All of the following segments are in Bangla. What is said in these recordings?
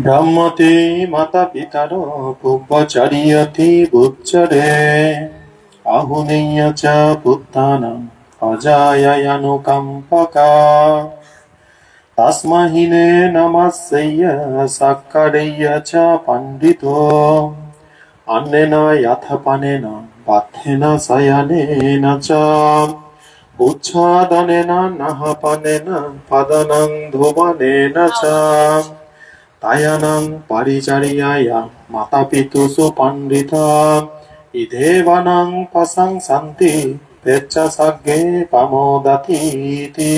ব্রহ্মতে মাতা পিতার পূর্বচারীয়তি বুচ্চরে আহুনেয় চ পুত্তানাং অজায়ায়ানুকম্পকা তস্মাহিনে নমস্যৈয় সক্করেয় চ পণ্ডিতো অন্নেন যথপনেন পাথেন শয়নেন চ উচ্ছাদনেন নহপনেন পদনং ধুবনেন চ তায়ানং পরিচর্যায় মাতা পিতুষু পণ্ডিত ইধেবনং প্রশংসন্তি তেচ্চ সগ্গে প্রমোদতীতি।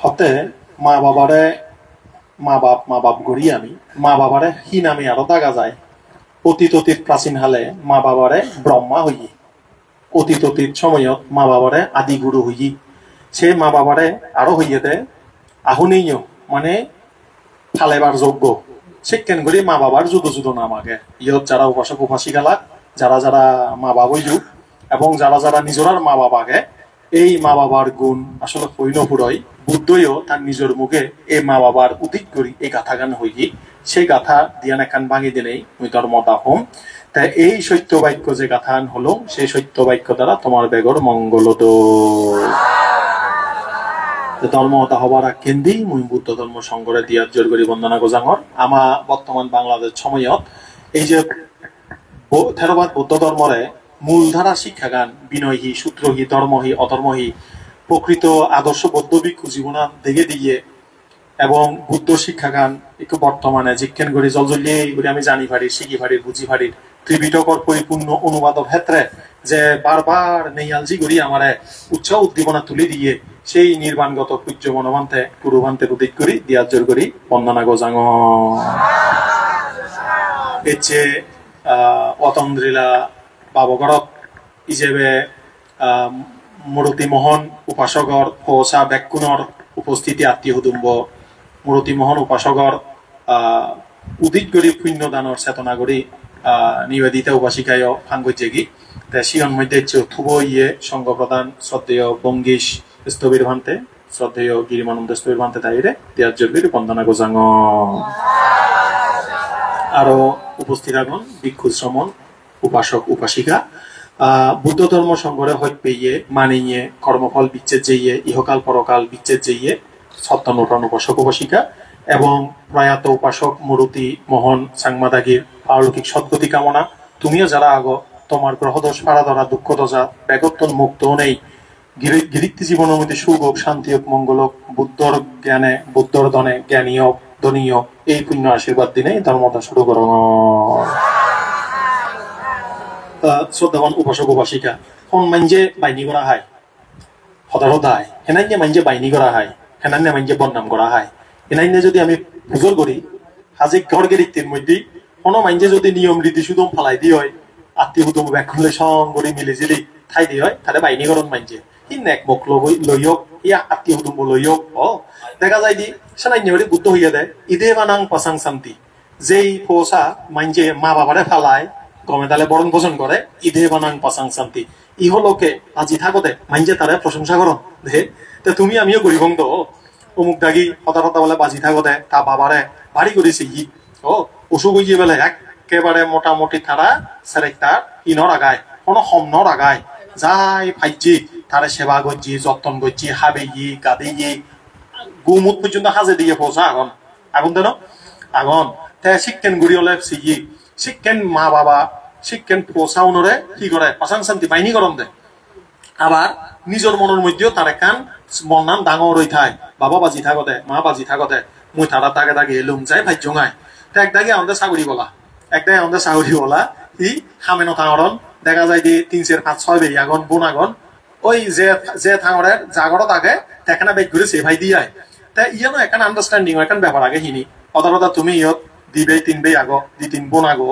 হতে মা বাপ গড়ি আমি মা বাবারে হি নামে আরো দাগা যায়। অতীত প্রাচীন হালে মা বাবারে ব্রহ্মা হই, অতীত সময়ত মা বাবারে আদি গুরু হই। সে মা বাবারে আরো হইয়েতে আহুনেয় মানে ফালেবার যোগ্য শিক্ষেন করি মা বাবার জুদো জুদো নাম আগে ইয়ত যারা উপাসক উপাসিকালাক যারা যারা মা বাবা যুগ এবং যারা যারা নিজরার মা বাবাকে এই মা বাবার গুণ আসলে হইন পুরই বুদ্ধইও তার নিজের মুখে এই মা বাবার উদিক করি এই গাথা গান হই সেই গাথা দিয়ান একান ভাঙি দিনেই মুই তোর মতা হম। তাই এই সত্য বাক্য যে গাথান হলো সেই সত্য বাক্য দ্বারা তোমার বেগর মঙ্গল তো ধর্মতা হবার কেন্দ্রি মুই বুদ্ধ ধর্ম সংগরে দিয়ার জোর করি বন্দনা গোজাঙর আমা বর্তমান বাংলাদেশ সময়ত এই যে থেরবাদ বৌদ্ধ ধর্মরে মূলধারা শিক্ষাগান বিনয়ী সূত্রহী ধর্মহী অধর্মহী প্রকৃত আদর্শ বৌদ্ধ ভিক্ষু জীবনা দেখে দিয়ে এবং বুদ্ধ শিক্ষাগান একটু বর্তমানে জিজ্ঞান করি জলজলিয়ে করে আমি জানি পারি শিখি পারি বুঝি পারি ত্রিপিটকর পরিপূর্ণ অনুবাদর ক্ষেত্রে যে বারবার নেইয়ালজি করি আমার উৎসাহ উদ্দীপনা তুলে দিয়ে সেই নির্বাণগত পূজ্য মনোভান্তে গুরুভান্তের উদিক করি দিয়ার জোর করি বন্দনা গোজাঙ এর চেয়ে অতন্দ্রিলা বাবগরক হিসেবে মুরতি মোহন উপাসকর ফৌসা বেকুণর উপস্থিতি আত্মীয় হুদুম্ব মুরতি মোহন উপাসকর উদিত গরি পুণ্যদানৰ চেতনা গরি নিবেদিতা উপাসিকায় ফাঙ্গি শিয়ন মধ্যে থুব ইয়ে সংঘ প্রধান শ্রদ্ধেয় বঙ্গীশ স্থবির ভান্তে শ্রদ্ধেয় গিরিমানন্দ স্থবির ভান্তে তাইরে দিয়ার জন্য বন্দনা গোজাঙ আরো উপস্থিত আগন ভিক্ষু শ্রমণ উপাসক উপাসিকা বুদ্ধ ধর্ম সংঘরে হইত পেয়ে মানিয়ে কর্মফল বিচ্ছেদ যেয়ে ইহকাল পরকাল বিচ্ছেদ যেয়ে সত্যানুঠান উপাসক উপাসিকা এবং প্রয়াত উপাসক মুরতি মোহন সাংমাদাগির পারলৌকিক সদ্গতি কামনা তুমিও যারা আগ তোমার গ্রহদোষ পাড়া ধরা দুঃখ দশা বেগত্তন মুক্ত নেই গিরিক্তি জীবনের মধ্যে সুখ হোক শান্তি হোক মঙ্গল হোক বুদ্ধর জ্ঞানে বুদ্ধর ধনে জ্ঞানী হোক ধনীয় এই পুণ্য আশীর্বাদ দিনে ধর্মতা শুরু করো। শ্রদ্ধাবান উপাসক উপাসিকা হন মাঞ্জে বাইনি করা হয় হতাহতায় হেনাইনে মাঞ্জে বাইনি করা হয় হেনাইনে মাঞ্জে বদনাম করা হয় হেনাইনে যদি আমি পুজোর করি হাজিক ঘর গেরিক্তির মধ্যে কোনো মাঞ্জে যদি নিয়ম রীতি সুদম ফালাই দিয়ে হয় আত্মীয় হুদম ব্যাকুলে সং করে মিলে জিলি ঠাই দিয়ে হয় তাহলে বাইনিকরণ মাঞ্জে ই নেক মুখ লইয়ক ইয়া আত্মীয় হুদম লইয়ক ও দেখা যায় দি সেনাইনে বলে বুদ্ধ হইয়া দেয় ইদে বানাং পাসাং শান্তি যেই ফোসা মাঞ্জে মা বাবারে ফালায় গমে তালে বরণ ভোজন করে ইদে বানাং পাসাং শান্তি ইহলোকে আজি থাকতে মাঞ্জে তারে প্রশংসা করন দে তে তুমি আমিও গরিব তো অমুক দাগি হতা বলে বাজি থাকতে তা বাবারে বাড়ি করেছে ই ও অসুখ হইয়ে বেলে একেবারে মোটামুটি তারা সেরেক্টার ইনর আগায় কোনো সমনর আগায় যাই ফাইজি তারে সেবা করছি যত্ন করছি হাবে ই গাদে ই গুমুত পর্যন্ত হাজে দিয়ে পৌঁছা আগন আগুন দেন আগন তে শিক্ষেন গুড়ি হলে সিগি শিক্ষেন মা বাবা শিক্ষেন পৌঁছাউনরে কি করে পাসাং শান্তি বাইনি করন দে আবার নিজের মনের মধ্যেও তার একান মন ডাঙর হয়ে থায় বাবা বাজি থাকতে মা বাজি থাকতে মুই তারা দাগে দাগে এলুম যাই ভাই জঙায় তো এক দাগে আমাদের ছাগড়ি বলা একদাগে আমাদের ছাগড়ি বলা ই হামেনো থাঙরন দেখা যায় দি 3-4-5-6 বেরি আগন বোন আগন ওই যে থাঙরের জাগরত আগে তেখানা বেগ ঘুরে সে ভাই দিয়ে তা ইয়ানো এখান আন্ডারস্ট্যান্ডিং এখান ব্যাপার আগে হিনি অদারতা তুমি ইয়ত 2 বে 3 বে আগো 2-3 বোন আগো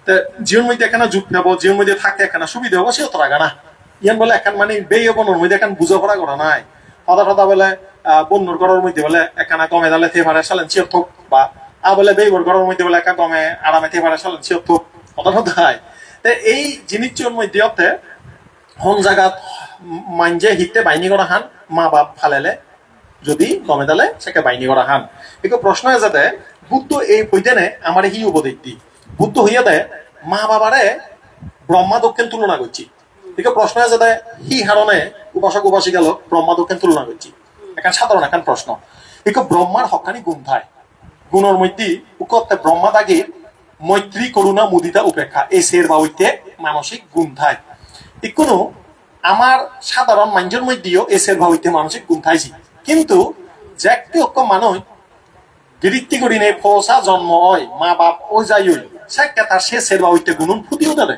তা জীবন মধ্যে এখানে যুগ নেবো জীবন মধ্যে থাকতে এখানে সুবিধা হবো সেও তোরা গানা ইয়ান বলে এখন মানে বেই বনোর মধ্যে এখন বুঝাপড়া করা নাই হতা বলে বন্যর ঘরের মধ্যে বলে এখানে গমে দালে থে পারে সালেন চিয়র থোক বা বলে বেইবর ঘরের মধ্যে বলে একা গমে আরামে থে পারে সালেন চিয়র থোক হতা হয় এই জিনিসটির মধ্যে হন জায়গা মানজে হিতে বাইনি করা হান মা বাপ ফালেলে যদি গমে তালে সেকে বাইনি করা হান একটু প্রশ্ন যাতে বুদ্ধ এই হইতেনে আমার হি উপদেশ দি বুদ্ধ হইয়া দেয় মা বাবারে ব্রহ্মা দক্ষিণ তুলনা করছি একটু প্রশ্ন যাতে হি হারণে উপাসক উপাসিকা লোক ব্রহ্মা দক্ষিণ তুলনা করছি এখন সাধারণ এখন প্রশ্ন একটু ব্রহ্মার হকানি গুণ থায় গুণের মধ্যে উকতে ব্রহ্মা দাগির মৈত্রী করুণা মুদিতা উপেক্ষা এই শের বা হইতে মানসিক গুণ থায় কোনো আমার সাধারণ মানুষের মধ্যেও এই শের বা হইতে মানসিক গুণ থাইছি কিন্তু যে একটি অক্ষ মানুষ বৃত্তি করি নেই ফসা জন্ম হয় মা বাপ ও যাই হইল সেটা তার সে শের বা হইতে গুণ ফুটিও দেবে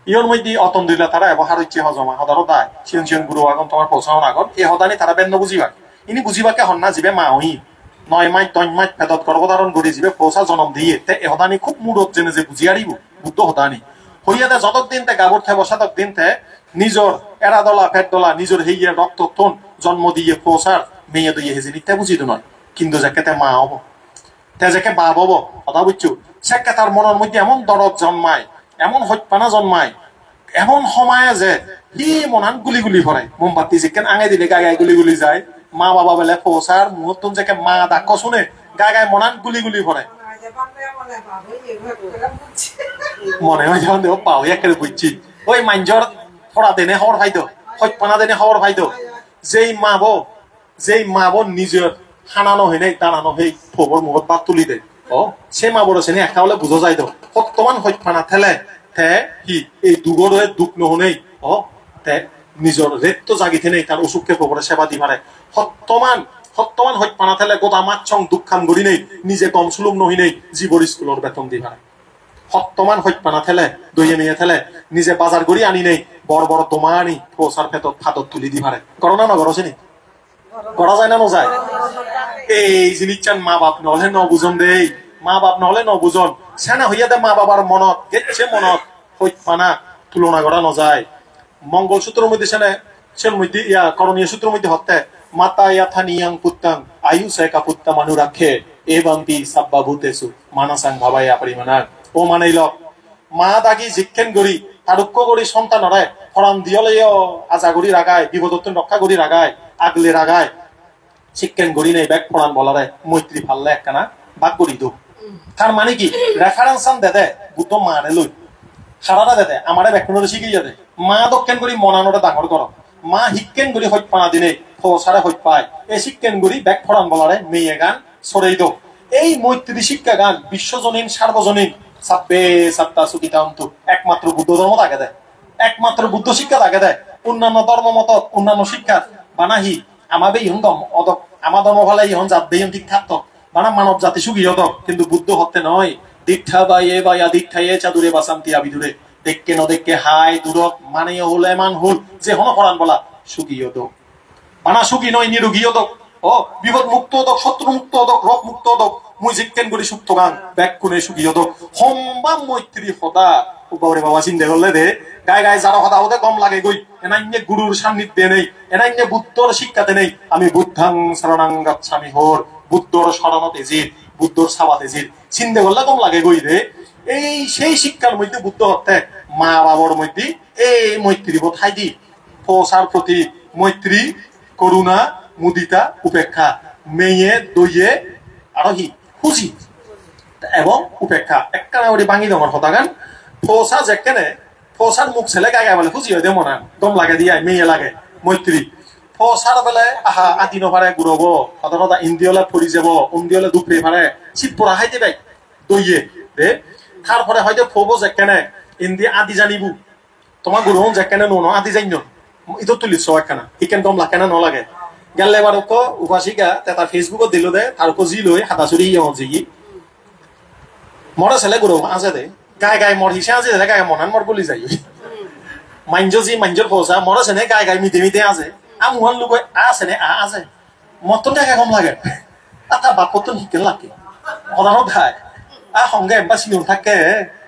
ইয়র মধ্যে অতন দিলে তারা ব্যবহার হচ্ছে হজমা হদার হদায় সিয়ন সিয়ন গুরু আগন তোমার পৌঁছানোর আগত এই হদানি তারা বেন্ন বুঝিবা ইনি বুঝিবাকে হন্না যাবে মা হই 9 মাস 10 মাস পেটত গর্ভধারণ করে যাবে পৌঁছা জন্ম দিয়ে তে এ হদানি খুব মূরত জেনে যে বুঝি আরিব বুদ্ধ হদানি হইয়াতে যতক দিন তে গাবর থাকে বসাতক দিন তে নিজর এরা দলা পেট দলা নিজর হইয়া রক্ত তন জন্ম দিয়ে পৌঁছার মেয়ে দিয়ে হেজি নিতে বুঝিত নয় কিন্তু যাকে তে মা হব তে যাকে বাপ হব কথা বুঝছো সেকে তার মনের মধ্যে এমন দরদ জন্মায় এমন হত্যা জন্মায় এমন সময় যে হি মনান গুলি গুলি ভরে মোমবাতি যেখানে আঙে দিলে গায়ে গায়ে গুলি গুলি যায় মা বাবা বেলে পৌঁছার মুহূর্ত যে মা ডাক শুনে গায়ে গায়ে মনান গুলি গুলি ভরে মনে হয় যখন দেব পাও একেবারে বুঝছি ওই মাঞ্জর ফড়া দেনে হওয়ার ফাইদ হত্যা দেনে হওয়ার ফাইদ যেই মা বোন নিজের হানানো হয় নাই টানানো হয়ে ফোবর মুখত বাদ তুলি দেয় ও সে মা বড় শ্রেণী একটা হলে বুঝা যায় তো বর্তমান হত্যা ঠেলে তে কি এই দুগরে দুঃখ নহনেই ও তে নিজের রেত জাগিতে নেই তার অসুখকে খবরে সেবা দি পারে সত্যমান হত্যা ঠেলে গোটা মাছং দুঃখান গড়ি নেই নিজে কম সুলভ নহি নেই জীবর স্কুলের বেতন দি পারে সত্যমান হত্যা ঠেলে দইয়ে নিয়ে ঠেলে নিজে বাজার গড়ি আনি নেই বড় বড় তোমা আনি পৌঁছার ফেতত ফাতত তুলি দি পারে করো না নগরছে নি করা যায় না নজায় এই জিনিস চান মা বাপ নহলে ন বুঝন দেই মা বাপ নহলে ন বুঝন সেনা হইয়া দে মা বাবার মনত গেছে মনত হত্যা তুলনা করা নজায় মঙ্গল সূত্রের মধ্যে সেন মধ্যে ইয়া করণীয় সূত্রের মধ্যে হত্যা মাতা ইয়াথা নিয়াং পুত্তাং আয়ু সেকা পুত্তা মানু রাখে এবান্তি সাব্বা ভূতেসু মানাসাং ভাবাইয়া পরিমাণার ও মানেইল মা দাগি জিক্ষেন গড়ি তারুক্য গড়ি সন্তানরে ফরান দিয়লেও আজা গড়ি রাগায় বিপদত্ব রক্ষা গড়ি রাগায় আগলে রাগায় শিক্ষেন গড়ি নেই ব্যাগ ফরান বলারে মৈত্রী ফাললে একখানা বাক গড়ি দো তার মানে কি রেফারেন্স দে দে বুদ্ধ মানে লই সারাটা দে আমারে ব্যাকুণরে শিখিয়ে দে মা দক্ষিণ গড়ি মনানোটা ডাঙর করো মা হিক্কেন গড়ি হত্যা দিনে ফসারে হত্যা এই শিক্ষেন গড়ি ব্যাগ ফরান বলারে মেয়ে গান সরেই দো এই মৈত্রী শিক্ষা গান বিশ্বজনীন সার্বজনীন সাব্বে সাত্তা সুকিতান্তু একমাত্র বুদ্ধ ধর্ম থাকে দেয় একমাত্র বুদ্ধ শিক্ষা থাকে দেয় অন্যান্য ধর্ম মত অন্যান্য শিক্ষা বানাহি আমাবে ইহন অদক আমার ধর্ম ভালে ইহন জাত বেহন ঠিক থাকতো বানা মানব জাতি সুখী হতো কিন্তু বুদ্ধ হতে নয় দীক্ষা বা এ বা দীক্ষা এ চাদুরে বাসান্তি আবিদুরে দেখকে ন দেখকে হাই দূরক মানে হল এমান হল যে হন করান বলা সুখী হতো বানা সুখী নয় নিরোগী হতো ও বিপদ মুক্ত হতক শত্রু মুক্ত হতক রোগ মুক্ত হতক মুই জিজ্ঞেন করি সুপ্ত গান ব্যাগ কোনে সুখী হতক সম্বাম মৈত্রী সদা উপরে বাবা চিন্তা করলে দে গায়ে গায়ে যারা সদা হতে কম লাগে গই এনাইনে গুরুর সান্নিধ্যে নেই এনাইনে বুদ্ধর শিক্ষাতে নেই আমি বুদ্ধাং শরণাং গচ্ছামি হোর বুদ্ধর শরণতে জিত বুদ্ধর সাবাতে জিত চিন্তা করলে কম লাগে গই রে এই সেই শিক্ষার মধ্যে বুদ্ধ হতে মা বাবার মধ্যে এই মৈত্রী বোধাই দি পৌঁছার প্রতি মৈত্রী করুণা মুদিতা উপেক্ষা মেয়ে দইয়ে আর কি খুশি এবং উপেক্ষা একখানা ওই বাঙি দমর হতাগান ফসা যেখানে ফসার মুখ ছেলে গায়ে গায়ে বলে খুশি হয় দেব না দম লাগে দিয়ে মেয়ে লাগে মৈত্রী ফসার বেলে আহা আদি নভারে ঘুরব সাধারণত ইন্দিয়লে পড়ি যাব উন্দিয়লে দুপুরে ভারে শীত পড়া হাইতে বাই দইয়ে দে তারপরে হয়তো ফব যেখানে ইন্দি আদি জানিবু তোমার গুরু যেখানে নো আদি জানি ইতো তুলিছ একখানা ইকেন দম লাগে না নলাগে গেলে এবার উপাসিকা তার ফেসবুকত দিল দে তার জি লই হাতাচুরি জি মরে ছেলে গুরু আছে দে গায়ে গায়ে মর হিসে আছে গায়ে মনান মর বলি যাই মাঞ্জ জি মাঞ্জর পৌঁছা মরেছে নে গায়ে গায়ে মিটে মিটে আছে মুহান লোক আছে নে আছে মতন দেখা কম লাগে তার বাপত শিকেন লাগে সদানত খায় সংগে এম্বা চিনিও থাকে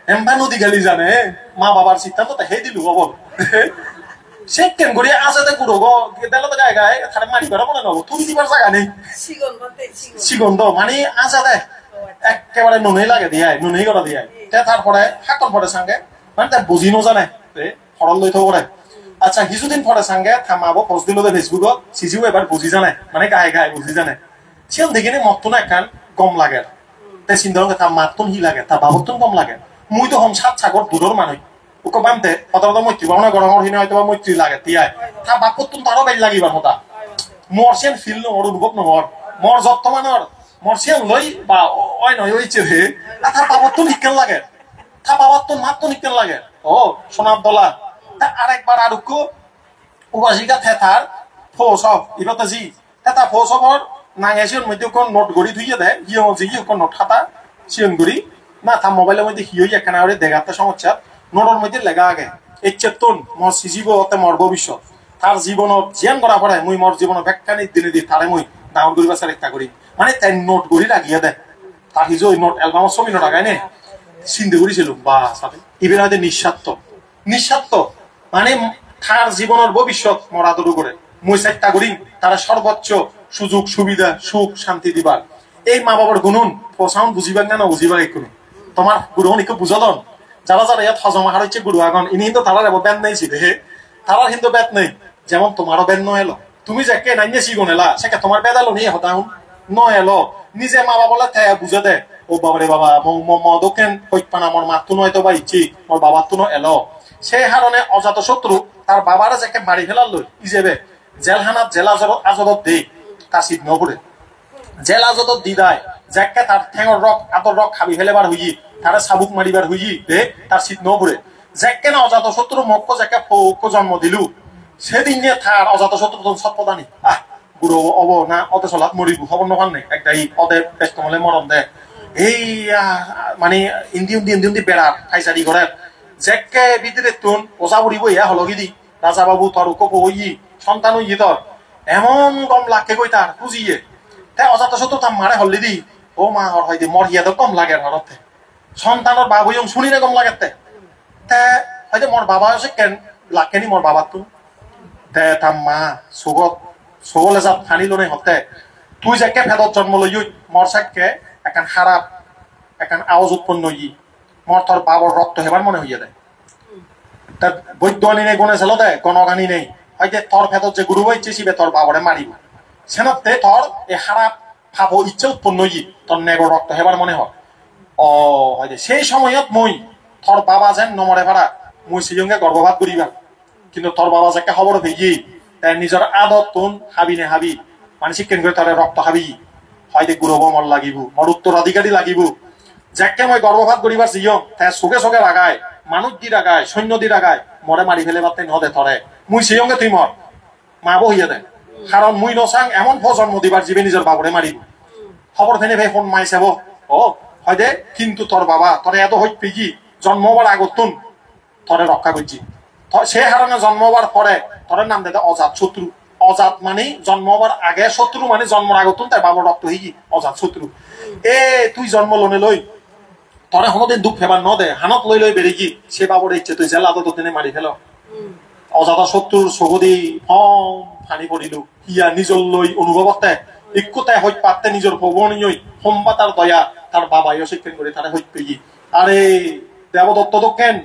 এম্বা নদী গালি জানে মা বাবার সিদ্ধান্ত সেই দিলো বল সে কেন করে আছে দে গুরু গেলে তো গায়ে গায়ে তাহলে মারি বেড়া মনে নব তুমি দিবার জায়গা নেই সিগন্ধ মানে আছে দে একেবারে নুনেই লাগে দিয়াই নুনেই করা দিয়াই তারপরে হাতর পরে সঙ্গে মানে তার বুঝি নজানে সরল লৈ থব আচ্ছা কিছুদিন পরে সঙ্গে থামাবো পোস্ট দিল ফেসবুকত সিজিও এবার বুঝি জানে মানে গায়ে গায়ে বুঝি জানে সিয়াল দেখিনি মতন একখান কম লাগে তাই চিন্তা তার মাতন হি লাগে তার বাবতন কম লাগে মুই তো হম সাত সাগর দূরের মানুষ ওকে বানতে হঠাৎ মৈত্রী ভাবনা গরমের হিনে হয়তো মৈত্রী লাগে তিয়াই তার বাপতন তারও বেল লাগিবার মতা মরছেন ফিল নহর অনুভব নহর মর যত্তমানর মরছেন লই বা অয় নয় হয়েছে রে তার বাবতন শিক্ষণ লাগে তার বাবতন মাতন শিক্ষণ লাগে ও সোনার দলা তা আরেকবার আর উপাসিকা থেথার ফৌসব এবার জি থেতা ফৌসবর নাঙেছিয়ন মধ্যে কোন নোট গড়ি ধুইয়ে দেয় হিয়ে জি কোন নোট খাতা সিয়ন গড়ি না তার মোবাইলের মধ্যে হিয়ে একখানা করে দেখাতে সমস্যা নোটের মধ্যে লেখা আগে এই চেতন মর সিজিব অতে মর ভবিষ্যৎ তার জীবনত জিয়ান করা পড়ে মুই মর জীবন ব্যাখ্যানি দিনে দি তারে মুই ডাউন করিবার চেষ্টা করি মানে তাই নোট গড়ি লাগিয়ে দেয় তার হিজো নোট অ্যালবামের ছবি নোট আগায় নে চিন্তা করেছিল বা সাথে ইভেন হয়তো নিঃস্বার্থ নিঃস্বার্থ মানে তার জীবনের ভবিষ্যৎ মরাদরু করে মুই চেষ্টা করি তারা সর্বোচ্চ সুযোগ সুবিধা সুখ শান্তি দিবার এই মা বাবার গুণন পছাউন বুঝিবার না বুঝিবার একটু তোমার গুরুহন একটু বুঝাদন যারা যারা ইয়াত হজমা হার হচ্ছে গুরু আগন ইনি কিন্তু তারা ব্যান নেই ছিল হে তারা কিন্তু ব্যাত নেই যেমন তোমারও ব্যান ন এলো তুমি যাকে নাইনে শিগুন এলা সেকে তোমার বেদ এলো নিয়ে হতাউন ন এলো নিজে মা বাবা ঠেয়া বুঝে দে ও বাবারে বাবা মদকেন হইপান আমার মাতু নয়তো বা ইচ্ছি মোর বাবার তো এলো সেই হারণে অজাত শত্রু তার বাবারা যাকে মারি ফেলার লই ইজেবে জেলহানাত জেল আজদত দেই তার সিদ্ধ নপড়ে জেল আজদত দি দেয় যাকে তার ঠেঙর রক আদর রক খাবি ফেলেবার হইই তারা সাবুক মারিবার হইই দে তার সিদ্ধ নপড়ে যাকে না অজাত শত্রু মক্ক যাকে ফৌক জন্ম দিলু সেদিন নিয়ে তার অজাত শত্রু তখন সৎপদানি বুড়ো অব না অতে চলাত মরিব খবর নখান নেই একটাই অদে ব্যস্ত হলে মরম দে এই মানে ইন্দি বেড়া ফাইসারি করে যেকে বিদ্রে তুন ওজা উড়িব ইয়া হলগি দি রাজা বাবু তোর উপ ওই সন্তান ওই তোর এমন কম লাগে কই তার খুঁজিয়ে তাই অজাত শত্রু তার মারে হল্লি দি ও মা হর হয়তো মরিয়া তো কম লাগে হরতে সন্তানের বাবু শুনি না কম লাগে তে হয়তো মোর বাবা আছে কেন লাগেনি মোর বাবার তো তে তার মা সুগত সগলে যা ফানি লো নাই হতে তুই যাকে ফেদত জন্ম লই মর সাককে একান খারাপ একান আওয়াজ উৎপন্ন ই মর তোর বাবার রক্ত হেবার মনে হইয়া দেয় তার বৈদ্যানি নেই গনে ছিল দে গণগানি নেই হয়তো তোর ফেদত যে গুরু হইছে শিবে তোর বাবারে মারিব সেনাতে তোর এই খারাপ ভাব ইচ্ছে উৎপন্ন ই তোর নেগর রক্ত হেবার মনে হয় ও হয়তো সেই সময়ত মই তোর বাবা যেন নমরে ভাড়া মুই সিজঙ্গে গর্ভপাত করিবা কিন্তু তোর বাবা যাকে খবর ভেজি তাই নিজের আদত তুন হাবি নে হাবি মানে চিকেন করে তার রক্ত হাবি হয়তো গুরব মর লাগিব মর উত্তরাধিকারী লাগিব যাকে মই গর্ভপাত করিবার সিজং তাই চোখে চোখে রাগায় মানুষ দি রাগায় সৈন্য দি রাগায় মরে মারি ফেলে বাতে নদে ধরে মুই সিজঙ্গে তুই মর মা বহিয়া দেয় কারণ মুই নচাং এমন জন্ম দিবার জীবে নিজের বাবরে মারিব খবর ফেনে ভাই ফোন মাই চাব ও হয়দে কিন্তু তোর বাবা তোরে এত হইত পেকি জন্মবার আগতুন তোরে রক্ষা করছি সে হারণে জন্মবার পরে তোর নাম দে অজাত শত্রু অজাত মানে জন্মবার আগে শত্রু মানে জন্মর আগতুন তাই বাবার রক্ত হইকি অজাত শত্রু এ তুই জন্ম লোনে লই তোরে কোনোদিন দুঃখ ফেবার ন দে হানত লই লই বেড়ে কি সে বাবর ইচ্ছে তুই জেলা তো দিনে মারি ফেল অজাত শত্রুর চকুদি ফম ফানি পড়িল হিয়া নিজর লই অনুভবতে ইকুতাই হইত পাতে নিজের ভবনীয় সম্বা তার দয়া তার বাবাই শিক্ষণ করে তারা হইত পেয়ে আরে দেবদত্ত দক্ষেন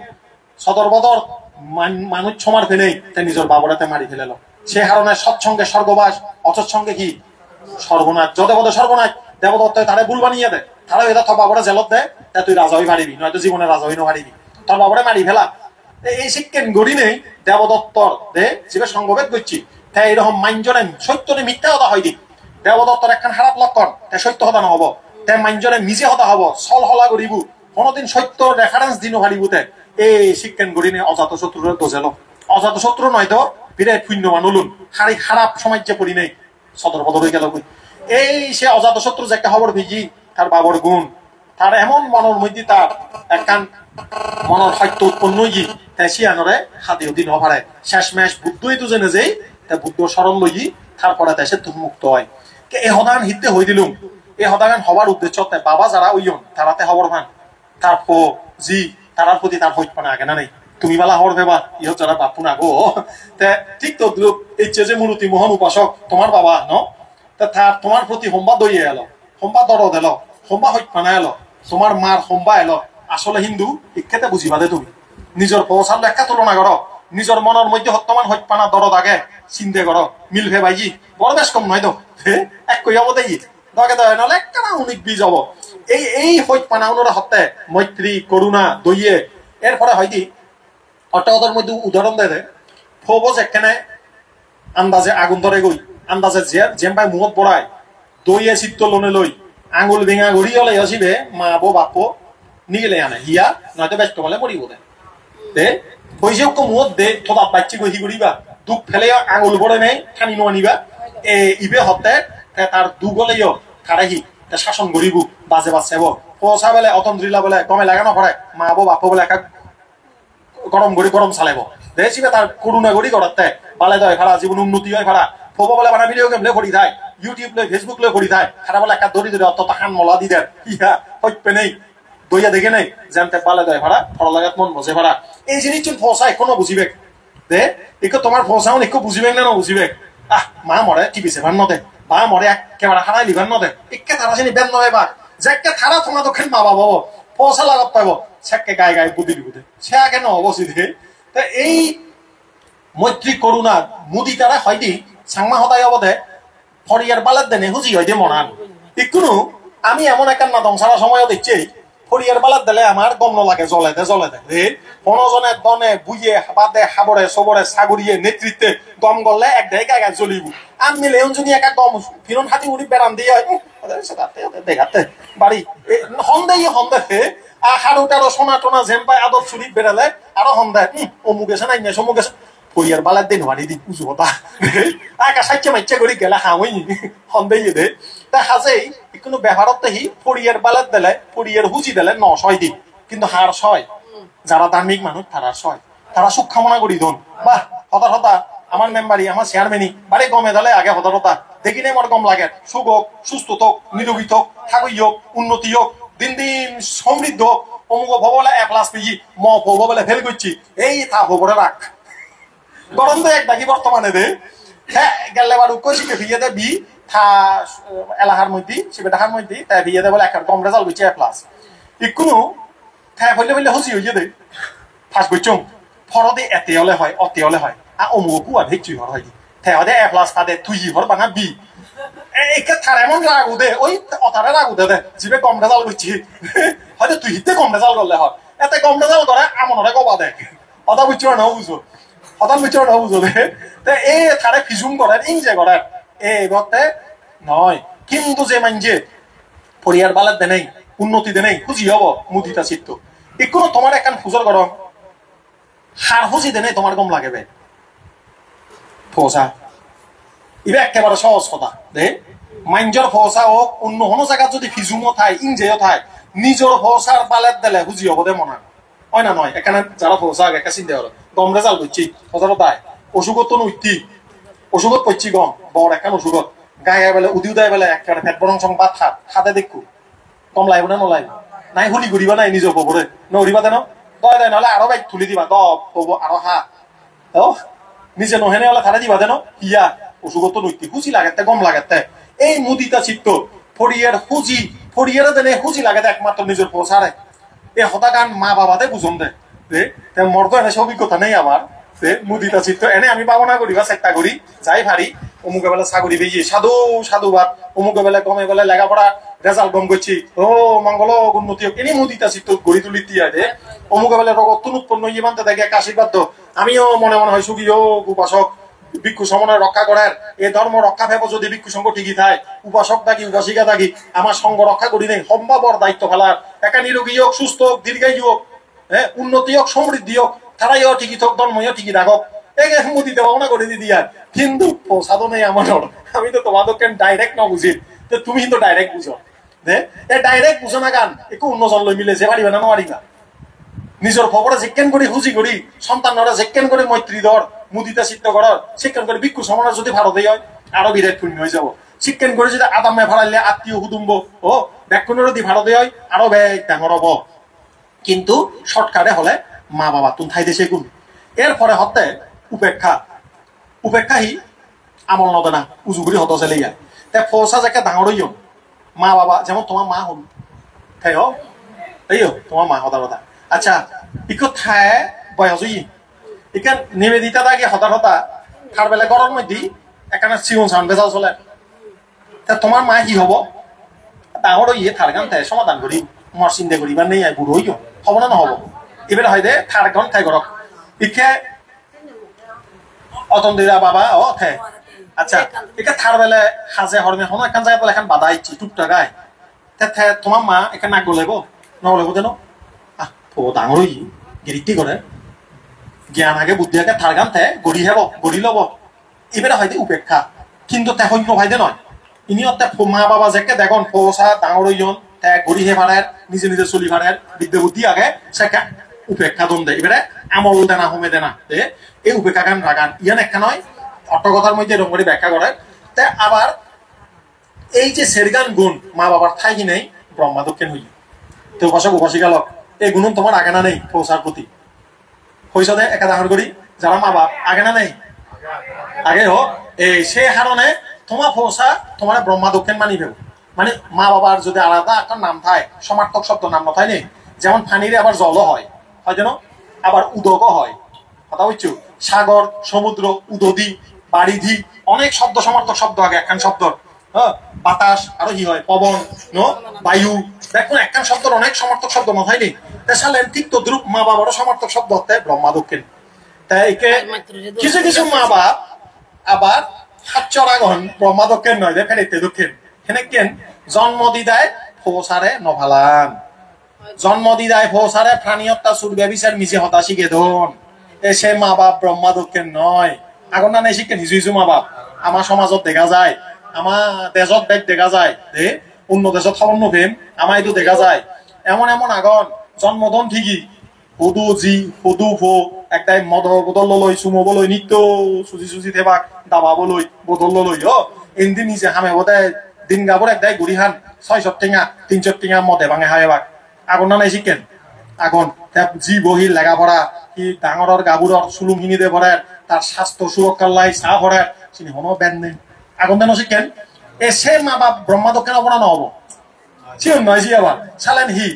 সদর বদর মানুষ ছমার ফেলেই তাই নিজের বাবরাতে মারি ফেলেল সে হারণে সৎসঙ্গে স্বর্গবাস অসৎসঙ্গে কি সর্বনাশ যদে বদে সর্বনাশ দেবদত্ত তারে ভুল বানিয়ে দেয় তারা এটা তোর বাবরা জেলত দেয় তা তুই রাজা হই পারিবি নয়তো জীবনে রাজা হই পারিবি তোর বাবরে মারি ফেলা এই শিক্ষণ গড়ি নেই দেবদত্তর দে যে সঙ্গভেদ করছি তাই এরকম মাইঞ্জনে সত্যনে মিথ্যা হতা হয় দি দেবদত্তর একখান খারাপ লক্ষণ তাই সত্য হতা নহব তাই মাইঞ্জনে নিজে হতা হব সল হলা করিব কোনোদিন সত্য রেফারেন্স দিন হারিবতে এই শিক্ষণ গড়ি নেই অজাত শত্রুর দোষেল অজাত শত্রু নয়তো বিরাট পুণ্য মানুলুন হারি খারাপ সমাজ পড়ি নেই সদর বদর হয়ে গেল এই সে অজাত শত্রু যে একটা খবর ভিজি তার বাবর গুণ তার এমন মনের মধ্যে তার একখান মনের সত্য উৎপন্ন হই তাই সিয়ানরে হাতেও দিন হবারে শেষ মেশ বুদ্ধই তো জেনে যেই তাই বুদ্ধ স্মরণ লই তারপরে দেশে তুম মুক্ত হয় এই হদান হিতে হই দিলুম এই হদাগান হবার উদ্দেশ্য তাই বাবা যারা ওইন তারাতে হবর ভান তার পো জি তারার প্রতি তার হইত পানা আগে না নেই তুমি বালা হর ভেবা ইহত যারা বাপু না গো ঠিক তো এই যে মূর্তি মোহন উপাসক তোমার বাবা ন তা তোমার প্রতি হোম্বা দইয়ে এলো হোম্বা দরদ এলো হোম্বা হইত পানা এলো তোমার মার হোম্বা এলো আসলে হিন্দু ইক্ষেতে বুঝিবা দে তুমি নিজের পৌঁছার একটা তুলনা করো নিজের মনের মধ্যে হত্যমান হইপানা দরদ আগে চিন্তা করো মিলবে ভাইজি বড় বেশ কম নয় তো এক কই হবো দেখি দকে দয় নহলে একটা উনিক বীজ হবো এই হইপানা ওনারা হত্যে মৈত্রী করুণা দইয়ে এরপরে হয়তো অট্টাগতার মধ্যে উদাহরণ দেয় ফোবস একখানে আন্দাজে আগুন ধরে গই আন্দাজে জেম্পাই মুহত পড়ায় দইয়ে চিত্ত লোনে লই আঙুল ভেঙা ঘুরি হলে আসিবে মা বো বাপো নিগেলে আনে হিয়া নয়তো ব্যস্ত বলে মরিব দে পয়সা মুহত দে থোদা বাচ্চি গহি করিবা দুঃখ ফেলে আঙুল পড়ে নেই খানি নোয়া নিবা ইবে হতে তার দুগলেও খারাহি শাসন করিব বাজে বাজছে পয়সা বেলে অতন্ত্রিলা বলে গমে লাগানো পড়ে মা বো বাপো বলে একা গরম গড়ি গরম চালাব দেখছিবে তার করুণা গড়ি গড়াতে বালে দয় ফাড়া জীবন উন্নতি হয় ফাড়া ফোবো বলে মানে ভিডিও গেম লে করি থাকে ইউটিউব লে ফেসবুক লে করি থাকে খারাপ বলে একটা দড়ি ধরে অত হান মলা দি দেন ইহা হইপে নেই দইয়া দেখে নেই জানতে বালে দয় ফাড়া ফড়া লাগাত মন বসে ফাড়া এই জিনিস চুন ফসা এখনো বুঝিবে দে একটু তোমার ফসাও একটু বুঝিবে না বুঝিবে মা মরে টিভি সেভার নদে বা মরে একেবারে হারাই লিভার নদে একে তারা চিনি বেন নয় বা যে একে থারা তোমার দক্ষিণ মা বাবা ফসা লাগাত পাইব সেকে গায়ে গায়ে বুদ্ধি বুদ্ধি সে আগে ন অবস্থিতি তা এই মৈত্রী করুণা মুদি তারা হয়দি সাংমা হতাই অবধে ফরিয়ার বালার দেনে হুজি হয়দি মনান ইকুনো আমি এমন একটা না দংসারা সময়ও দেখছি ফরিয়ার বালার দিলে আমার গম লাগে জ্বলে দে পনজনে দনে বুইয়ে বাদে হাবরে সবরে সাগরিয়ে নেতৃত্বে গম গললে এক দেহে গায়ে গায়ে জ্বলিব আর মিলে যদি একা গম ফিরন হাতি উড়ি বেড়ান দিয়ে দেখাতে বাড়ি সন্দেহে হাড়ুটারো সোনা টোনা ঝেম্পাই আদব চুরি বেড়ালে আরো সন্দেহ অমুক এসে নাই নেই সমুক এসে পরিয়ার বালার দিন হারি দি উজু হতা আকা সাইচে মাইচে করি গেলে হাওই সন্দেহ দে তা হাজেই কোনো ব্যবহারত হি পরিয়ার বালার দিলে পরিয়ার হুজি দিলে 900 দিন কিন্তু হার 6 যারা ধার্মিক মানুষ তারা 6 তারা সুখ কামনা করি ধন বাহ হতা আমার মেম্বারি আমার চেয়ারম্যানি বাড়ি গমে দিলে আগে হতা দেখি নাই মোর গম লাগে সুখ হোক সুস্থ হোক নিরোগী হোক থাকুই হোক উন্নতি হোক দিন দিন সমৃদ্ধ অমুক ভবলে এ প্লাস পিজি ম ভবলে ফেল করছি এই থা ভবরে রাখ গরম তো এক ডাকি বর্তমানে দে হ্যাঁ গেলে বারু কইছি ভিয়ে দে বি থা এলাকার মধ্যে শিবে ঢাকার মধ্যে তাই ভিয়ে দে বলে একটা কম রেজাল্ট করছে এ প্লাস ইকুনো থা ফলে ফলে হসি হইয়ে দে ফার্স্ট করছম ফরদে এতে হলে হয় অতে হলে হয় আ অমুক কুয়া দেখছি হর হয় থা দে এ প্লাস তাদের তুই হর বানা বি একে থার এমন রাগু দে ওই অতারে রাগু দে জিবে কম রেজাল্ট করছি হয়তো তুই হিতে কম রেজাল্ট করলে হয় এতে কম রেজাল্ট করে আমনরে কবা দে অদা বুঝছো না বুঝো অদা বুঝছো না বুঝো দে তে এই থারে ফিজুম করে ইনজে করে এই বলতে নয় কিন্তু যে মানজে পরিয়ার বালার দে নেই উন্নতি দে নেই খুঁজি হব মুদিতা চিত্ত এখনো তোমার একখান ফুজর গরম হার হুজি দে নেই তোমার কম লাগবে ফসা ইবে একেবারে সহজ কথা দে মাইঞ্জর ফসা হোক অন্য কোনো জায়গা যদি ফিজুমও থাই ইনজেও থাই নিজের ফসার বালের দিলে হুজি হব দে মনে হয় না নয় এখানে যারা ফসা একটা চিন্তা হলো গম রেজাল্ট করছি ফসারও তাই অসুখত তো নৈতি অসুখত পড়ছি গম বড় একখান অসুখত গায়ে বেলে উদি উদাই বেলে একেবারে পেট বরং সং বাদ খাতে দেখু কম লাগবে না নলাইব নাই হুলি ঘুরিবা নাই নিজের খবরে নড়িবা দেন দয় দেয় নহলে আরো বাইক তুলি দিবা হব আরো হা নিজে নহেনে হলে খারে দিবা দেন ইয়া অসুখত নৈতি হুজি লাগাতে গম লাগাতে এই মুদিতা চিত্ত ফরিয়ার হুজি ফরিয়ারে দেনে হুজি লাগাতে একমাত্র নিজের পৌঁছারে এই হতা গান মা বাবাতে বুঝন দে মর্দ এনে অভিজ্ঞতা নেই আমার মুদিতা চিত্ত এনে আমি পাবনা করি বা চেষ্টা করি যাই ভারি অমুকে বেলা চাকরি বেজি সাধু সাধুবাদ অমুকে বেলা গমে বেলা লেখাপড়া রেজাল্ট গম করছি ও মঙ্গল উন্নতি হোক এনে মুদিতা চিত্ত গড়ি তুলি দিয়ে দে অমুকে বেলা রগতুন উৎপন্ন ইয়ে মানতে দেখে এক আশীর্বাদ আমিও মনে মনে হয় সুখী হোক উপাসক ভিক্ষু সমন্বয় রক্ষা করার এ ধর্ম রক্ষা ভেব যদি ভিক্ষু সঙ্গ ঠিকই থাকে উপাসক থাকি উপাসিকা থাকি আমার সঙ্গ রক্ষা করি নেই সম্ভাবর দায়িত্ব ফেলার একা নিরোগী হোক সুস্থ হোক দীর্ঘায়ু হোক হ্যাঁ উন্নতি হোক সমৃদ্ধি হোক তারাইও ঠিকই থাক ধর্মও ঠিকই রাখক এই মুদিতে ভাবনা করে দিদি আর কিন্তু প্রসাদও নেই আমার আমি তো তোমাদেরকে ডাইরেক্ট না বুঝি তো তুমি কিন্তু ডাইরেক্ট বুঝো ডাইরেক্ট বুঝো না গান একটু অন্যজন লই মিলে যে পারিবে না নোৱাৰিবা নিজের খবরে যেকেন করে হুজি করি সন্তানরা যেকেন করে মৈত্রী ধর মুদিতা চিত্ত করার সেকেন করে ভিক্ষু সমাজ যদি ভারতে হয় আরো বিরাট পুণ্য হয়ে যাব শিক্ষণ করে যদি আদামে ভাড়াইলে আত্মীয় হুদুম্ব ও ব্যাকুণের যদি ভারতে হয় আরো ব্যয় ডাঙর হব কিন্তু শর্টকাটে হলে মা বাবা তুমি ঠাই দেশে কোন এরপরে হতে উপেক্ষাহি আমল নদে না উজুগুড়ি হত চলে যায় তাই ফসা যাকে ডাঙর হইও মা বাবা যেমন তোমার মা হল তাই এই তোমার মা হতা কথা আচ্ছা ইকো ঠায় বয়স এখান নিবেদিতা দাগে হতা হতা খার বেলা গরম মধ্যে এখানে সিউন সাউন্ড বেজাল চলে তা তোমার মা কি হব ডাঙর ইয়ে থার গান তাই সমাধান করি মর চিন্তা করি বা নেই বুড়ো হইও হব না নহব এবার হয় দে থার গান থাই করক ইকে অতন্দিরা বাবা ও থে আচ্ছা একে থার বেলা হাজে হরমে হন এখান জায়গা বলে এখন বাধা ইচ্ছি টুকটা গায় তে তোমার মা এখানে নাক গলেব নগলেব কেন ও ডাঙর গিরিটি করে জ্ঞান আগে বুদ্ধি আগে থার গান থে গড়ি হেব গড়ি লব এবারে হয়তো উপেক্ষা কিন্তু তে হইন ভাইদে নয় ইনি মা বাবা যেকে দেখুন পৌঁছা ডাঙর হইন তে গড়ি হে ভাড়ার নিজে নিজে চলি ভাড়ার বিদ্যা বুদ্ধি আগে সেকা উপেক্ষা দন দেয় এবারে আমল দেনা হোমে দেনা এই উপেক্ষা গান রাগান ইয়ান একটা নয় অট্টকথার মধ্যে এরকম করে ব্যাখ্যা করে তে আবার এই যে সেরগান গুণ মা বাবার থাকি নেই ব্রহ্মা দক্ষিণ হই তো উপাসক উপাসিকা লোক এই গুণ তোমার আগে না নেই পৌঁছার প্রতি হইস দে একা দাহর করি যারা মা বাপ আগে না নেই আগে হোক এই সে হারণে তোমার পৌঁছা তোমার ব্রহ্মা দক্ষিণ মানিবে মানে মা বাবার যদি আলাদা একটা নাম থাকে সমার্থক শব্দ নাম নথায় নেই যেমন পানিরে আবার জলও হয় যেন আবার উদকও হয় কথা বুঝছো সাগর সমুদ্র উদধি বারিধি অনেক শব্দ সমার্থক শব্দ আগে একখান শব্দ হ্যাঁ বাতাস আরো কি হয় পবন বায়ু দেখুন একখান শব্দের অনেক সমার্থক শব্দ মাথায় নেই সালেন ঠিক তো দ্রুপ মা বাবারও সমার্থক শব্দ হতে ব্রহ্মা দক্ষিণ তাই একে কিছু কিছু মা বাপ আবার চরাগন ব্রহ্মা দক্ষিণ নয় দে ফেরিতে দক্ষিণ হেনে কেন জন্ম দিদায় ফৌসারে নভালান জন্ম দিদায় ফৌসারে প্রাণীয়ত্তা সুরবে বিচার মিশে হতা শিখে ধন সে মা বাপ ব্রহ্মা দক্ষিণ নয় আগর না শিখে নিজু নিজু মা বাপ আমার সমাজত দেখা যায় আমার দেশত দেখা যায় দে অন্য দেশত অন্য ফেম আমার এইটো দেখা যায় এমন এমন আগন জন্মদন ঠিকই সদু জি সদু ফো একটাই মদ বদল লই চুমবলৈ নিত্য চুজি চুজি থেবাক দাবাবলৈ বদল লই এদিন নিজে হামে বোধে দিন গাবর একটাই গুড়ি হান 600 টেঙা 300 টেঙা মদে ভাঙে হাইবাক আগুন না নাই শিখেন আগুন জি বহি লেগা পড়া কি ডাঙৰৰ গাবুৰৰ চুলুমখিনি দে ভরে তার স্বাস্থ্য সুরক্ষার লাই চাহ ভরে চিনি হনো বেন নেই আগুন দেন শিখেন এ সে মা বাপ ব্রহ্মা দক্ষিণ হব না নহব চিন নয় জি আবার চালেন হি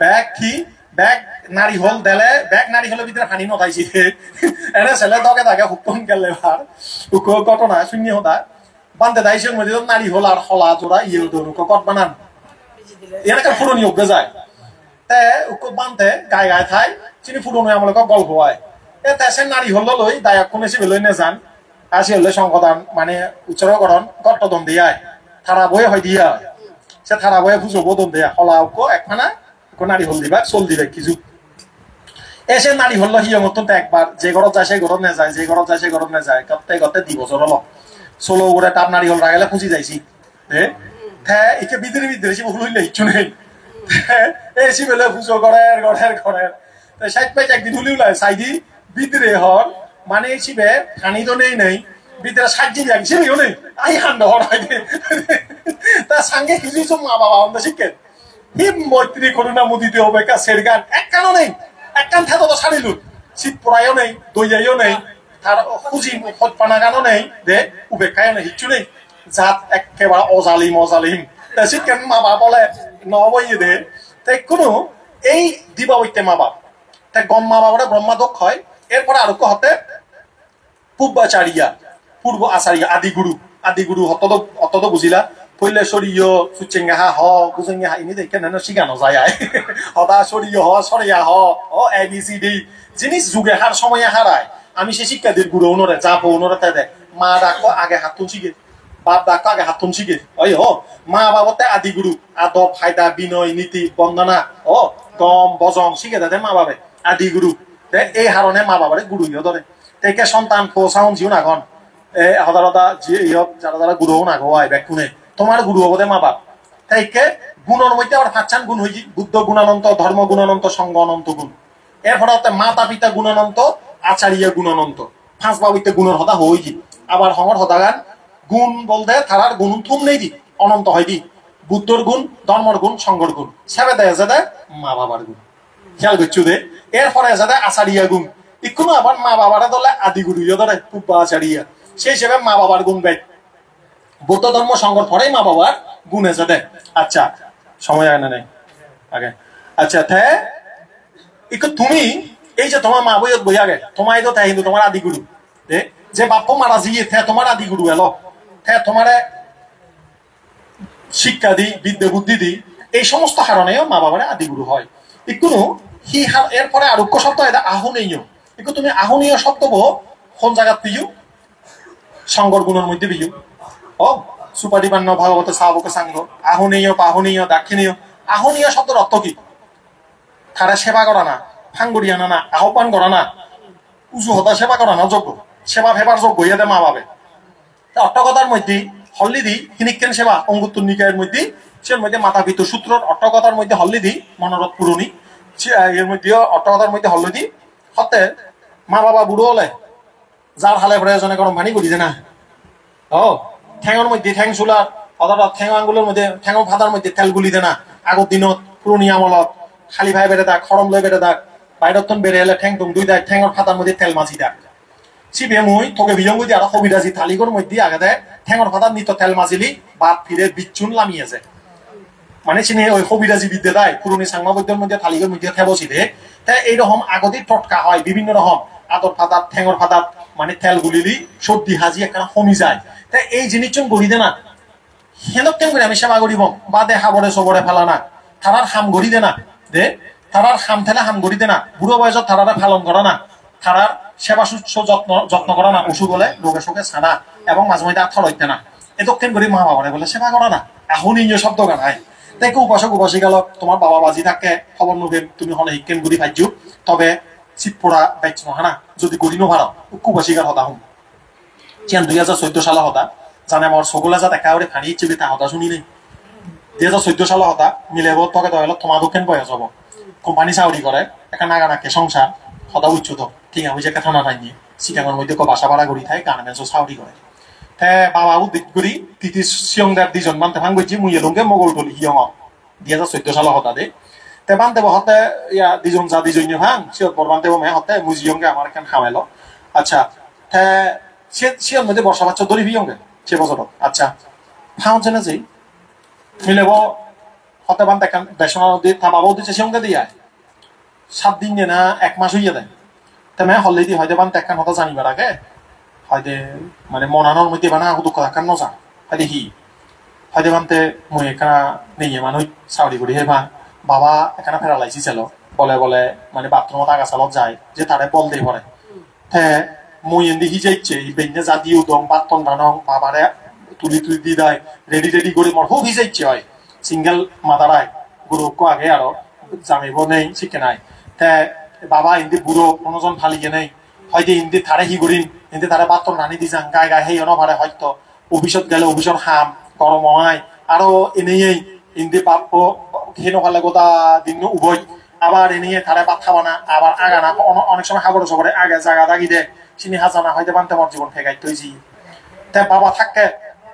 ব্যাগ কি ব্যাগ নারী হল দেলে ব্যাগ নারী হলের ভিতরে হানি নথাইছি এনে ছেলে দকে থাকে হুকুম গেলে ভার ঘটনা শূন্য হতা বান্ধে দাইছে মধ্যে নারী হল আর হলা জোড়া ইয়ে কট বানান এনেকে ফুরনি উগে যায় তে বান্ধে গায়ে গায়ে থাই চিনি ফুরনি আমলে গল্প হয় এ তেসে নারী হল লই দায়ক কোন এসে লই না যান আসি হলে সংকদান মানে উচ্চারকরণ গট্টদম দিয়া থারা বয়ে হয় দিয়া সে থারা বয়ে পুজো বোধন দেয়া হলা একখানা নারী হল দিবা চল দিবে কিছু এসে নারী হল হিয়মতন একবার যে ঘরত যায় সেই ঘরত না যায় যে ঘরত যায় সেই ঘরত না যায় গতে গতে 2 বছর হলো চলো ওরে তার নারী হল রাগেলে খুঁজি যাইছি একে বিদ্রে বিদ্রে সে ভুল হইলে ইচ্ছু নেই এসি বেলে পুজো ঘরের ঘরের ঘরের সাইড পাইজ একদিন হুলি উলায় সাইডি বিদ্রে হল মানে শিবে খানি তো নেই নেই ভিতরে সাজি লাগছে নেই আই হান্ড হর তার সঙ্গে কিছু মা বাবা আমাদের শিখেন হিম মৈত্রী করুণা মুদিতে হবে কা সেরগান এক কানো নেই এক কান থাকো তো সারিলুন শীত পড়াইও নেই দইয়াইও নেই তার খুঁজি পানা গানও নেই দে উপেক্ষায় নেই হিচ্ছু নেই জাত একেবারে অজালিম অজালিম তা শিখেন মা বাপ বলে নবইয়ে দে তাই কোনো এই দিবাবৈতে মা বাপ তাই গম মা বাবারা ব্রহ্মা দক্ষ হয় এরপরে আরো হতে পূর্বাচারিয়া পূর্ব আচারিয়া আদি গুরু অত বুঝিলা পইলে সরিয় সুচেঙ্গা হা হ গুজেঙ্গা হা ইনি দেখে না শিখানো যায় হদা সরিয় হ সরিয়া হ ও এবিসিডি জিনিস যুগে হার সময় হারায় আমি সে শিক্ষাদের গুরু ওনরে যাবো ওনরে তাই দেয় মা ডাকো আগে হাতুন শিখে বাপ ডাকো আগে হাতুন শিখে ওই হ মা বাবতে আদি গুরু আদব ফায়দা বিনয় নীতি বন্দনা ও গম বজং শিখে দেয় মা বাবে আদি গুরু এই হারণে মা বাবারে গুরু ইয়ে ধরে তেকে সন্তান পৌঁছাউন জিও নাগন হদারদা যে ইহক যারা যারা গুরু না গোয়াই ব্যাকুনে তোমার গুরু হবো দে মা বাপ তাইকে গুণের মধ্যে আবার 5 গুণ হয়েছি বুদ্ধ গুণানন্ত ধর্ম গুণানন্ত সংঘ অনন্ত গুণ এরপরে মাতা পিতা গুণানন্ত আচার্য গুণানন্ত 5 বাবুতে গুণের হদা হয়েছি আবার হঙর হদাগান গুণ বলতে তারার গুণ থুম নেই দি অনন্ত হয় দি বুদ্ধর গুণ ধর্মর গুণ সংঘর গুণ সেবে দেয় যে মা বাবার গুণ খেয়াল করছু দে এরপরে যে আচার্য গুণ ইকুনো আবার মা বাবারা দলে আদি গুরু ধরে পূর্বা আচার্য সেই হিসেবে মা বাবার গুণ ব্যয় বৌদ্ধ ধর্ম সংঘর পরেই মা বাবার গুণ এসে দেয় আচ্ছা সময় হয় না নেই আগে আচ্ছা তুমি এই যে তোমার মা বইয়ত বইয়া গে তোমার এই তো তাই কিন্তু তোমার আদি গুরু যে বাপ মারা জিয়ে থে তোমার আদি গুরু এলো থে তোমারে শিক্ষা দি বিদ্যা বুদ্ধি দি এই সমস্ত কারণেও মা বাবার আদি গুরু হয় ইকুনো হি এরপরে আরোগ্য শব্দ এটা আহুনীয় একটু তুমি আহুনীয় শব্দ বো কোন জায়গা পিয়ু সংগর গুণের মধ্যে পিয়ু ও সুপারিপান্ন ভাগবত সাবক সাঙ্গ আহুনীয় পাহুনীয় দাক্ষিণীয় আহুনীয় শব্দের অর্থ কি তারা সেবা করা না ফাঙ্গুড়ি আনা না আহ্বান করা না উজু হতা সেবা করা না যোগ্য সেবা ফেবার যোগ্য ইয়াতে মা বাবে অট্টকতার মধ্যে হল্লিদি হিনিকেন সেবা অঙ্গুত্তর নিকায়ের মধ্যে সে মধ্যে মাতা পিতৃ সূত্র অট্টকতার মধ্যে হল্লিদি মনোরথ পুরনি এর মধ্যে অট্টকতার মধ্যে হল্লিদি হতে মা বাবা বুড়ো হলে যার হালে প্রয়োজনে গরম পানি করি না ও ঠ্যাঙের মধ্যে ঠ্যাং চুলার অথবা ঠ্যাং আঙ্গুলের মধ্যে ঠ্যাঙর ফাদার মধ্যে তেল গুলি দে না আগর দিনত পুরনি আমলত খালি ভাই বেড়ে দাগ খরম লই বেড়ে দাগ বাইরতন বেড়ে এলে ঠ্যাং টুং দুই দাগ ঠ্যাঙর ফাদার মধ্যে তেল মাছি দাগ সিবে মুই তোকে বিজঙ্গি দিয়ে আরো কবিরাজি থালিগর মধ্যে আগে দেয় ঠ্যাঙর ফাদার নিত তেল মাজিলি বাদ ফিরে বিচ্ছুন লামিয়েছে মানে চিনি ওই কবিরাজি বিদ্যা দেয় পুরনি সাংবাদিকদের মধ্যে থালিগর মধ্যে থেবসি দে তাই এইরকম আগতে টটকা হয় বিভিন্ন রকম আদর ফাদার ঠ্যাঙর ফাদার মানে তেল গুলিলি সর্দি হাজি একটা কমি যায় তাই এই জিনিসজন গড়ি দে না হেনক কেন করে আমি সেবা করিব বা দে হাবরে সবরে ফেলা না তারার হাম গড়ি দে না দে তারার হাম ঠেলে হাম গড়ি দে না বুড়ো বয়সত তারারা পালন করা না তারার সেবা শুশ্রূ যত্ন করা না ওষুধ বলে রোগে শোকে ছানা এবং মাঝে মাঝে আথর হইতে না এ দক্ষিণ করি মা বাবারে বলে সেবা করা না আহুনীয় শব্দ গানায় তাই উপাসক উপাসী গেল তোমার বাবা বাজি থাকে খবর নবে তুমি হলে হিকেন গুড়ি ভাজ্যু তবে চিত পড়া বাইচ নহানা যদি গড়ি নভার উপাসিকার হতা হুম চিয়ান 2014 সালে হতা জানে আমার সগলা জাত একেবারে ফানি ইচ্ছে তা হতা শুনি নেই 2014 সালে হতা মিলেব তকে দয়াল তোমার দক্ষিণ বয়স হব কোম্পানি চাউরি করে একটা নাগানাকে সংসার সদা উচ্চত ঠিক আছে যে থানা পাইনি চিটাঙের মধ্যে বাসা ভাড়া করি থাকে গার্মেন্টসও চাউরি করে বাবা উদ্দিক করি তিতি সিয়ংদার দুজন বানতে ভাঙ করছি মুই এলুঙ্গে মগল টলি হিয়ং 2014 সালে হতা দে তে বানতে হতে ইয়া দুজন যা দুজনে ভাঙ সিয়র পর বানতে মে হতে মুই জিয়ংগে আমার এখান খামাইলো আচ্ছা তে সিয়র মধ্যে বর্ষা বাচ্চা দড়ি হিয়ংগে সে বছর আচ্ছা ফাউন চেনে যে মিলেব হতে বানতে এখান দেশনা দিয়ে থামাবাও দিচ্ছে সিয়ংগে দিয়ে 7 দিন না 1 মাস হইয়া দেয় তে মে হলে দি হয়তো বানতে এখান হতা জানিবার আগে হয়তো মানে মনানোর মধ্যে বানা দুঃখ থাকার নজা হয়তো হি হয়তো বানতে মই এখানে নেই মানুষ চাউরি করি হে বাবা এখানে ফেরালাইছি ছিল বলে বলে মানে বাথরুমত আগা চালত যায় যে তারে বল দিয়ে পড়ে হ্যাঁ মই এনে হিজাইছে বেঞ্জে যা দিও দম বাতন বানং বাবারে তুলি তুলি দি দেয় রেডি রেডি করে মর খুব হিজাইছে হয় সিঙ্গেল মাদারায় গুরুকে আগে আরো জামিব নেই শিখে নাই তে বাবা হিন্দি বুড়ো কোনোজন ফালিয়ে নেই হয়তো হিন্দি থারে হি করিন হিন্দি তারে বাতন রানি দি যান গায়ে গায়ে সেই অনভারে হয়তো অফিসত গেলে অফিসর হাম গরম হয় আরো এনেই হিন্দি পাপ হেন ভালে গোটা দিন উভয় আবার এনিয়ে তারে ভাত খাবা না আবার আগানা অনেক সময় হাবড় সবরে আগে জায়গা দাগি দে চিনি হাজানা হয়তো বানতে মর জীবন ফেগাই তৈছি তে বাবা থাকে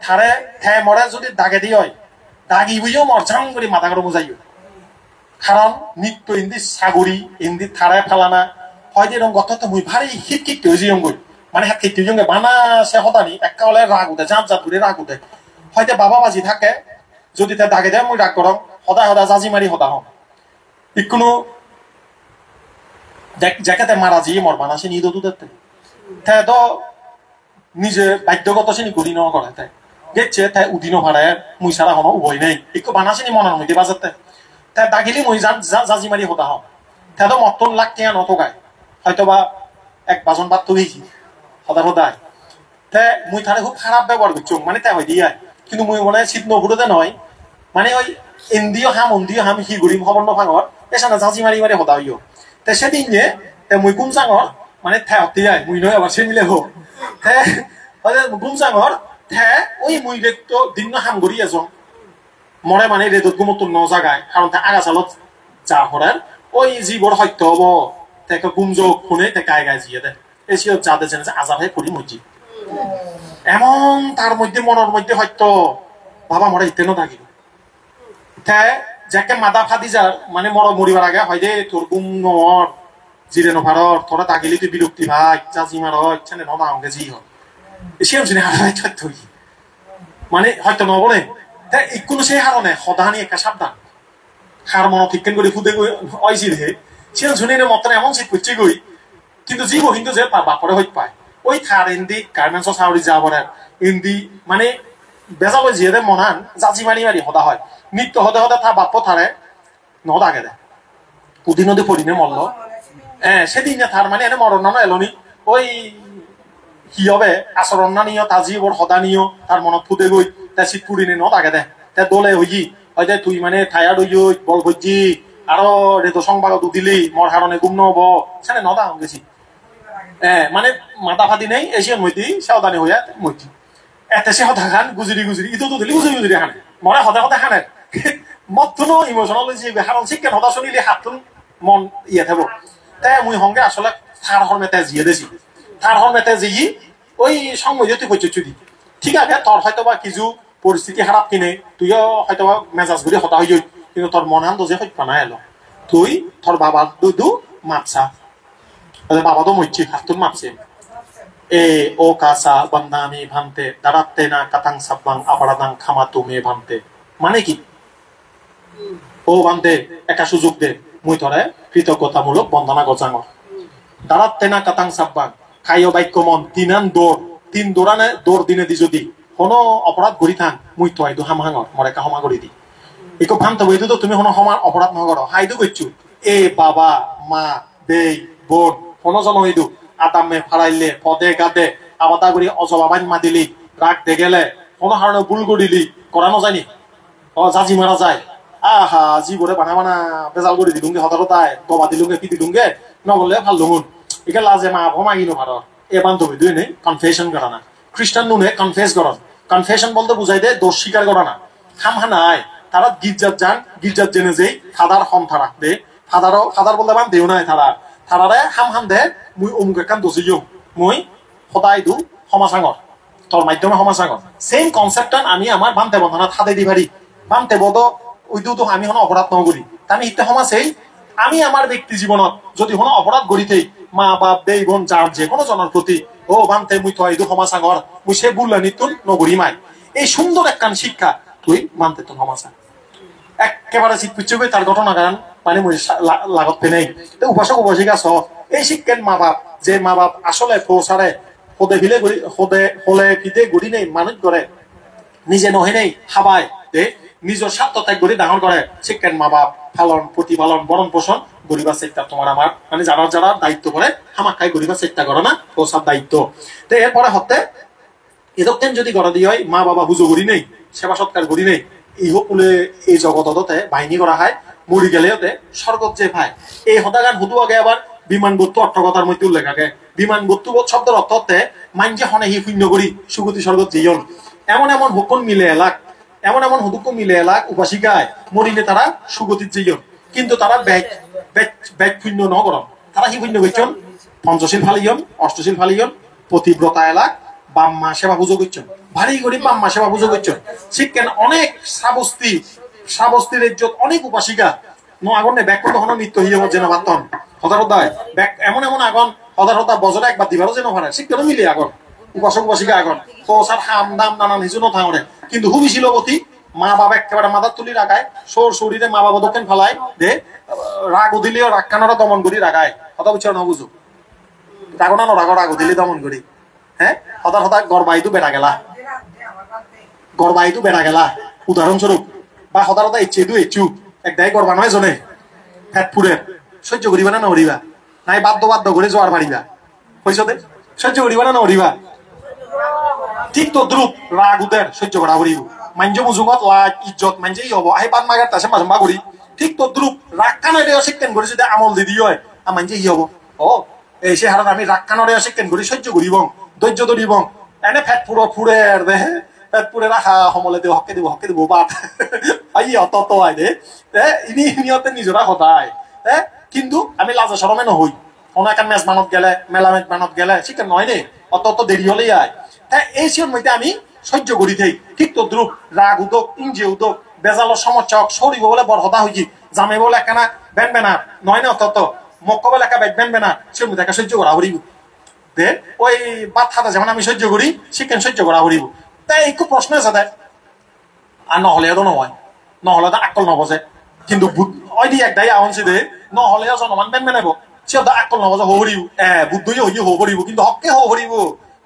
থারে থে মরে যদি দাগে দি হয় দাগি বুঝেও মর ঝাম করে মাথা করে বুঝাইও কারণ নিত্য হিন্দি সাগরি হিন্দি থারে ফেলানা হয়তো এরকম কথা তো মুই ভারী হিট কিট হয়েছি অঙ্গুই মানে হাত কিট হয়ে বানা সে হতানি একটা হলে রাগ উঠে জাত জাত করে রাগ উঠে হয়তো বাবা বাজি থাকে যদি তার দাগে দেয় মুই রাগ করম সদায় সদায় জাজি মারি সদা হম ইকোনো জায়গাতে মারা যি মর বানা সে নিদো দুধের তাই তো নিজে বাধ্যগত শ্রেণী করি ন করে তাই গেছে তাই উদিনো ভাড়ায় মুই সারা হনো উভয় নেই একটু বানা শ্রেণী মনের মধ্যে বাজাতে তাই দাগিলি মুই জাজি মারি সদা হম তাই তো মতন লাগ টিয়া নথকায় হয়তো বা 1 বাজন বাদ তো গেছি সদা সদায় তাই মুই তারে খুব খারাপ ব্যবহার করছি মানে তাই হয় দিয়ে কিন্তু মুই মনে শীত নঘুরতে নয় মানে ওই ইন্দিও হাম হি ঘুরিম খবর নভাঙর পেছানা জাজি মারি মারি সদা হইও তাই সেদিন যে মুই গুমচাঙর মানে থে হতে যায় মুই নয় আবার সে মিলে হোক গুমচাঙর থে ওই মুই রেত দিন হাম ঘুরি এজন মরে মানে রেদত গুমত ন জাগায় কারণ তা আগা চালত যা হরার ওই জীবর সত্য হব তাকে গুমযোগ শুনে তে গায়ে গায়ে জিয়ে দেয় এসিও যা দেন যে আজাদ হয়ে করি মজি এমন তার মধ্যে মনের মধ্যে সত্য বাবা মরে ইতেনও থাকিব যাকে মাদা ফাদি যার মানে মরিবার আগে হয় দে তোর গুম নর জিরে নভারর তোরা তাগিলি তুই বিরক্তি ভাই জাজি মার ইচ্ছানে নবা আমাকে জি হয় সেরকম শুনে হারাই মানে হয়তো নবনে তাই কোনো সেই হারণে সদানি একটা সাবধান হার মন ঠিকেন করে ফুদে ওইছি রে সে শুনে মতন এমন শীত করছে গই কিন্তু জীব কিন্তু যে বাপরে হইত পায় ওই থার ইন্দি গার্মেন্টস সাউরি যাবরে ইন্দি মানে বেজাল জিয়ে মনান জাজি মারি মারি হদা হয় নিত্য হতে হতে থা বাপ থারে নদাগে দে পুদি নদী পড়িনে মরল সেদিন থার মানে এনে মরণ না এলনি ওই কি হবে আচরণ না নিও তা জীবর হদা নিও তার মনত ফুটে গই তা শীত পুরিনে নদাগে দে তা দোলে হইজি হয়তো তুই মানে টায়ার্ড হই বল ভজি আরো রেতো সংবাদ দিলি মর হারণে গুম নব সেনে নদা গেছি মানে মাথা ফাটি নেই এশিয়ান মইতি সাবধানী হইয়া মইতি এতে সে হতা খান গুজরি গুজরি ইতো তো দিলি গুজরি গুজরি খানে মরে হদা হদা খানে মতনো ইমোশনাল যে হারণ শিক্ষা হদা শুনিলে হাতুন মন ইয়ে থাকবো তাই মুই হঙ্গে আসলে থার হর মেতে জিয়ে দেছি থার হর মেতে জিয়ে ওই সময় তুই কইছ চুদি ঠিক আছে তোর হয়তো বা কিছু পরিস্থিতি খারাপ কিনে তুইও হয়তো বা মেজাজ ঘুরে হতা হয়ে যাই কিন্তু তোর মন আনন্দ যে হইত না এলো তুই তোর বাবার দুদু মাপসা বাবা তো মরছি হাতুন মাপছে ও কাসা বান্দামি ভান্তে দাঁড়াতে না কাতাং সাব্বাং আপারাদাং খামা তুমি ভান্তে মানে কি ও ভান্তে একটা সুযোগ দে মুই তোরে কৃতজ্ঞতামূলক বন্দনা গজাঙ দাঁড়াতে না কাতাং সাব্বাং খাইও বাক্য মন তিন দৌড়ানে দৌড় দিনে দি যদি কোনো অপরাধ করি থান মুই তো আইদু হামহাঙর মরে কা হমা করি দি একো ভান্ত বইতো তো তুমি কোনো সমান অপরাধ নগর হাইদু করছু বাবা মা দেই বোন কোনো জন হইদু আদামে ফাড়াইলে পদে গাদে আবাদা করি অজবাবাইন মাতিলি রাগ দে গেলে কোনো কারণে ভুল করিলি করানো যায়নি জাজি মারা যায় আহা জীবরে বানা বানা বেজাল করে দিলুঙ্গে হতারতায় গবা দিলুঙ্গে কি দিলুঙ্গে নগলে ভাল লুন একে লাজে মা ভমাগিনো ভারত এ বান্ধবী দুই নেই কনফেশন করা না খ্রিস্টান নুনে কনফেস করন কনফেশন বলতে বুঝাই দে দোষ স্বীকার করা না খামহা নাই তারা গির্জাত যান গির্জাত জেনে যেই ফাদার হম থারা দে ফাদার বলতে মান দেও নাই থারারে হাম দে মুই অমুক একান দোষিও মুই সদায় দু সমাচাঙর তোর মাধ্যমে সমাচাঙর সেম কনসেপ্টন আমি আমার বান্তে বন্ধনা থাদে দি পারি বান্তে বদ ওইদু তো আমি হন অপরাধ নগরি আমি ইতে সমাজেই আমি আমার ব্যক্তি জীবনত যদি হন অপরাধ গড়িতেই মা বাপ দেই বোন যার যে কোনো জনের প্রতি ও বান্তে মুই তো এইদু সমাচাঙর মুই সে বুল্লানি তুল নগরি মাই এই সুন্দর একখান শিক্ষা তুই মানতে তো সমাচাং একেবারে শীত পিছু তার ঘটনা কারণ মানে মুই লাগত পেনেই উপাসক উপাসিকা স এই শিক্ষেন মা বাপ যে মা বাপ আসলে পৌঁছারে হদে ভিলে হদে হলে ফিতে গড়ি নেই মানুষ করে নিজে নহে নেই হাবায় দে নিজের স্বার্থ ত্যাগ করে ডাঙর করে শিক্ষেন মা বাপ ফালন প্রতিপালন বরণ পোষণ গরিবার চেষ্টা তোমার আমার মানে যারা দায়িত্ব করে হামাকাই গরিবার চেষ্টা করে না ও সব দায়িত্ব তো এরপরে হতে এদকেন যদি গড়া দিয়ে হয় মা বাবা হুজো গড়ি নেই সেবা সৎকার গড়ি নেই ইহকুলে এই জগততে বাহিনী করা হয় মরি গেলে হতে স্বর্গত যে ভাই এই হতাগান হুদু আগে আবার বিমান বস্তু অর্থকতার মধ্যে উল্লেখ আগে বিমান বস্তু শব্দের অর্থ হতে মাইনজে হনে হি শূন্য করি সুগতি স্বর্গত জীবন এমন এমন হুকুম মিলে এলাক এমন এমন হুকুম মিলে এলাক উপাসিকায় মরিলে তারা সুগতির জীবন কিন্তু তারা ব্যাগ শূন্য ন করন তারা হি শূন্য করছেন পঞ্চশীল ফালিয়ন অষ্টশীল ফালিয়ন পতিব্রতা এলাক বাম্মা সেবা পুজো করছেন ভারী গরিব বাম্মা সেবা পুজো করছেন শিক্ষেন অনেক শ্রাবস্তির ইজ্জত অনেক উপাসিকা ন আগুনে ব্যাগ করতে হন নিত্য হিয়ে যেন ভাতন হতারতায় ব্যাগ এমন এমন আগুন হতারতা বজরে একবার দিবারও যেন ভাড়া শিক্ষেন মিলে আগুন উপাসক উপাসিকা আগুন পৌঁছার হাম দাম নানান হিজু নথাঙরে কিন্তু হুবি শিলবতী মা বাবা একেবারে মাথার তুলি রাখায় সোর শরীরে মা বাবা দক্ষিণ ফেলায় দে রাগ উদিলেও রাগ কানারা দমন করি রাগায় হতা বুঝছো না বুঝো রাগ না রাগ উদিলে দমন করি হ্যাঁ হঠাৎ গড়বাইতো বেড়া গেলা উদাহরণস্বরূপ বা হঠাৎ ইচ্ছু একদাই গড়বা নয় জনে ফেট ফুরে সহ্য করিবা না নরিবা নাই বাধ্য করে জোয়ার পারিবা হইছ দে সহ্য করিবা না নরিবা ঠিক তো দ্রুপ রাগ উদের সহ্য করা করিব মাঞ্জ মুজুমত লাগ ইজ্জত মাঞ্জেই হব আহি পান মাগার তাসে মাঝে মা করি ঠিক তো দ্রুপ রাগ কানরে শিক্ষণ করে যদি আমল দি দিও হয় মাঞ্জেই হব ও এই সে হারাত আমি রাগ কানরে শিক্ষণ করে সহ্য করিব ধৈর্য ধরিব এনে ফেট ফুরে দে পেট পুরে রাখা সমলে দিব হকে দিব বাট আই অত আই দে ইনিহতে নিজরা সদায় কিন্তু আমি লাজে সরমে নহই কোনো একটা মেজ মানত গেলে মেলা মানত গেলে সেটা নয় নে অত দেরি হলেই আয় হ্যাঁ এই সিওর মধ্যে আমি সহ্য করি থাই ঠিক তো দ্রুপ রাগ উদক ইঞ্জে উদক বেজালৰ সমস্যা হোক সরিব বলে বড় হতা হয়েছি জামে বলে একখানা বেন বেনা নয় না অত মক্ক বলে একা বেন বেনা সিওর মধ্যে সহ্য করা হরিব দে ওই বাচ্চাটা যেমন আমি সহ্য করি শিক্ষণ সহ্য করা হরিব তাই একটু প্রশ্ন আছে তাই আর নহলে তো নয় নহলে তো আকল নবজে কিন্তু ওই দি একদাই আহনছি দে নহলে জনমান বেন বেনাব সিহঁত আকল নবজা হরিব বুদ্ধই হই হরিব কিন্তু হককে হরিব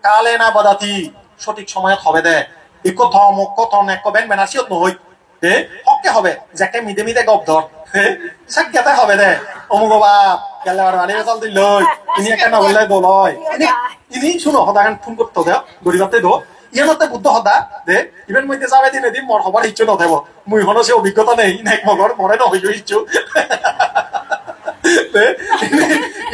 কালে না বাদাতি সঠিক সময়ত হবে দে একো থম কথন এক বেন বেনা সিহঁত নহই হে হককে হবে যাকে মিদে মিদে গপ ধর হে সাক্ষাতে হবে দে অমুক বাপ গেলে আর আরে চল দিল ইনি একটা নবলে দলয় ইনি শুনো সদাগান ফোন করতে দে গরিবাতে দো ইয়ানতে বুদ্ধ সদা দে ইভেন মধ্যে যাবে দিনে দিন মর হবার ইচ্ছু নথাব মুই হনো সে অভিজ্ঞতা নেই নাইক মগর মরে নহইব ইচ্ছু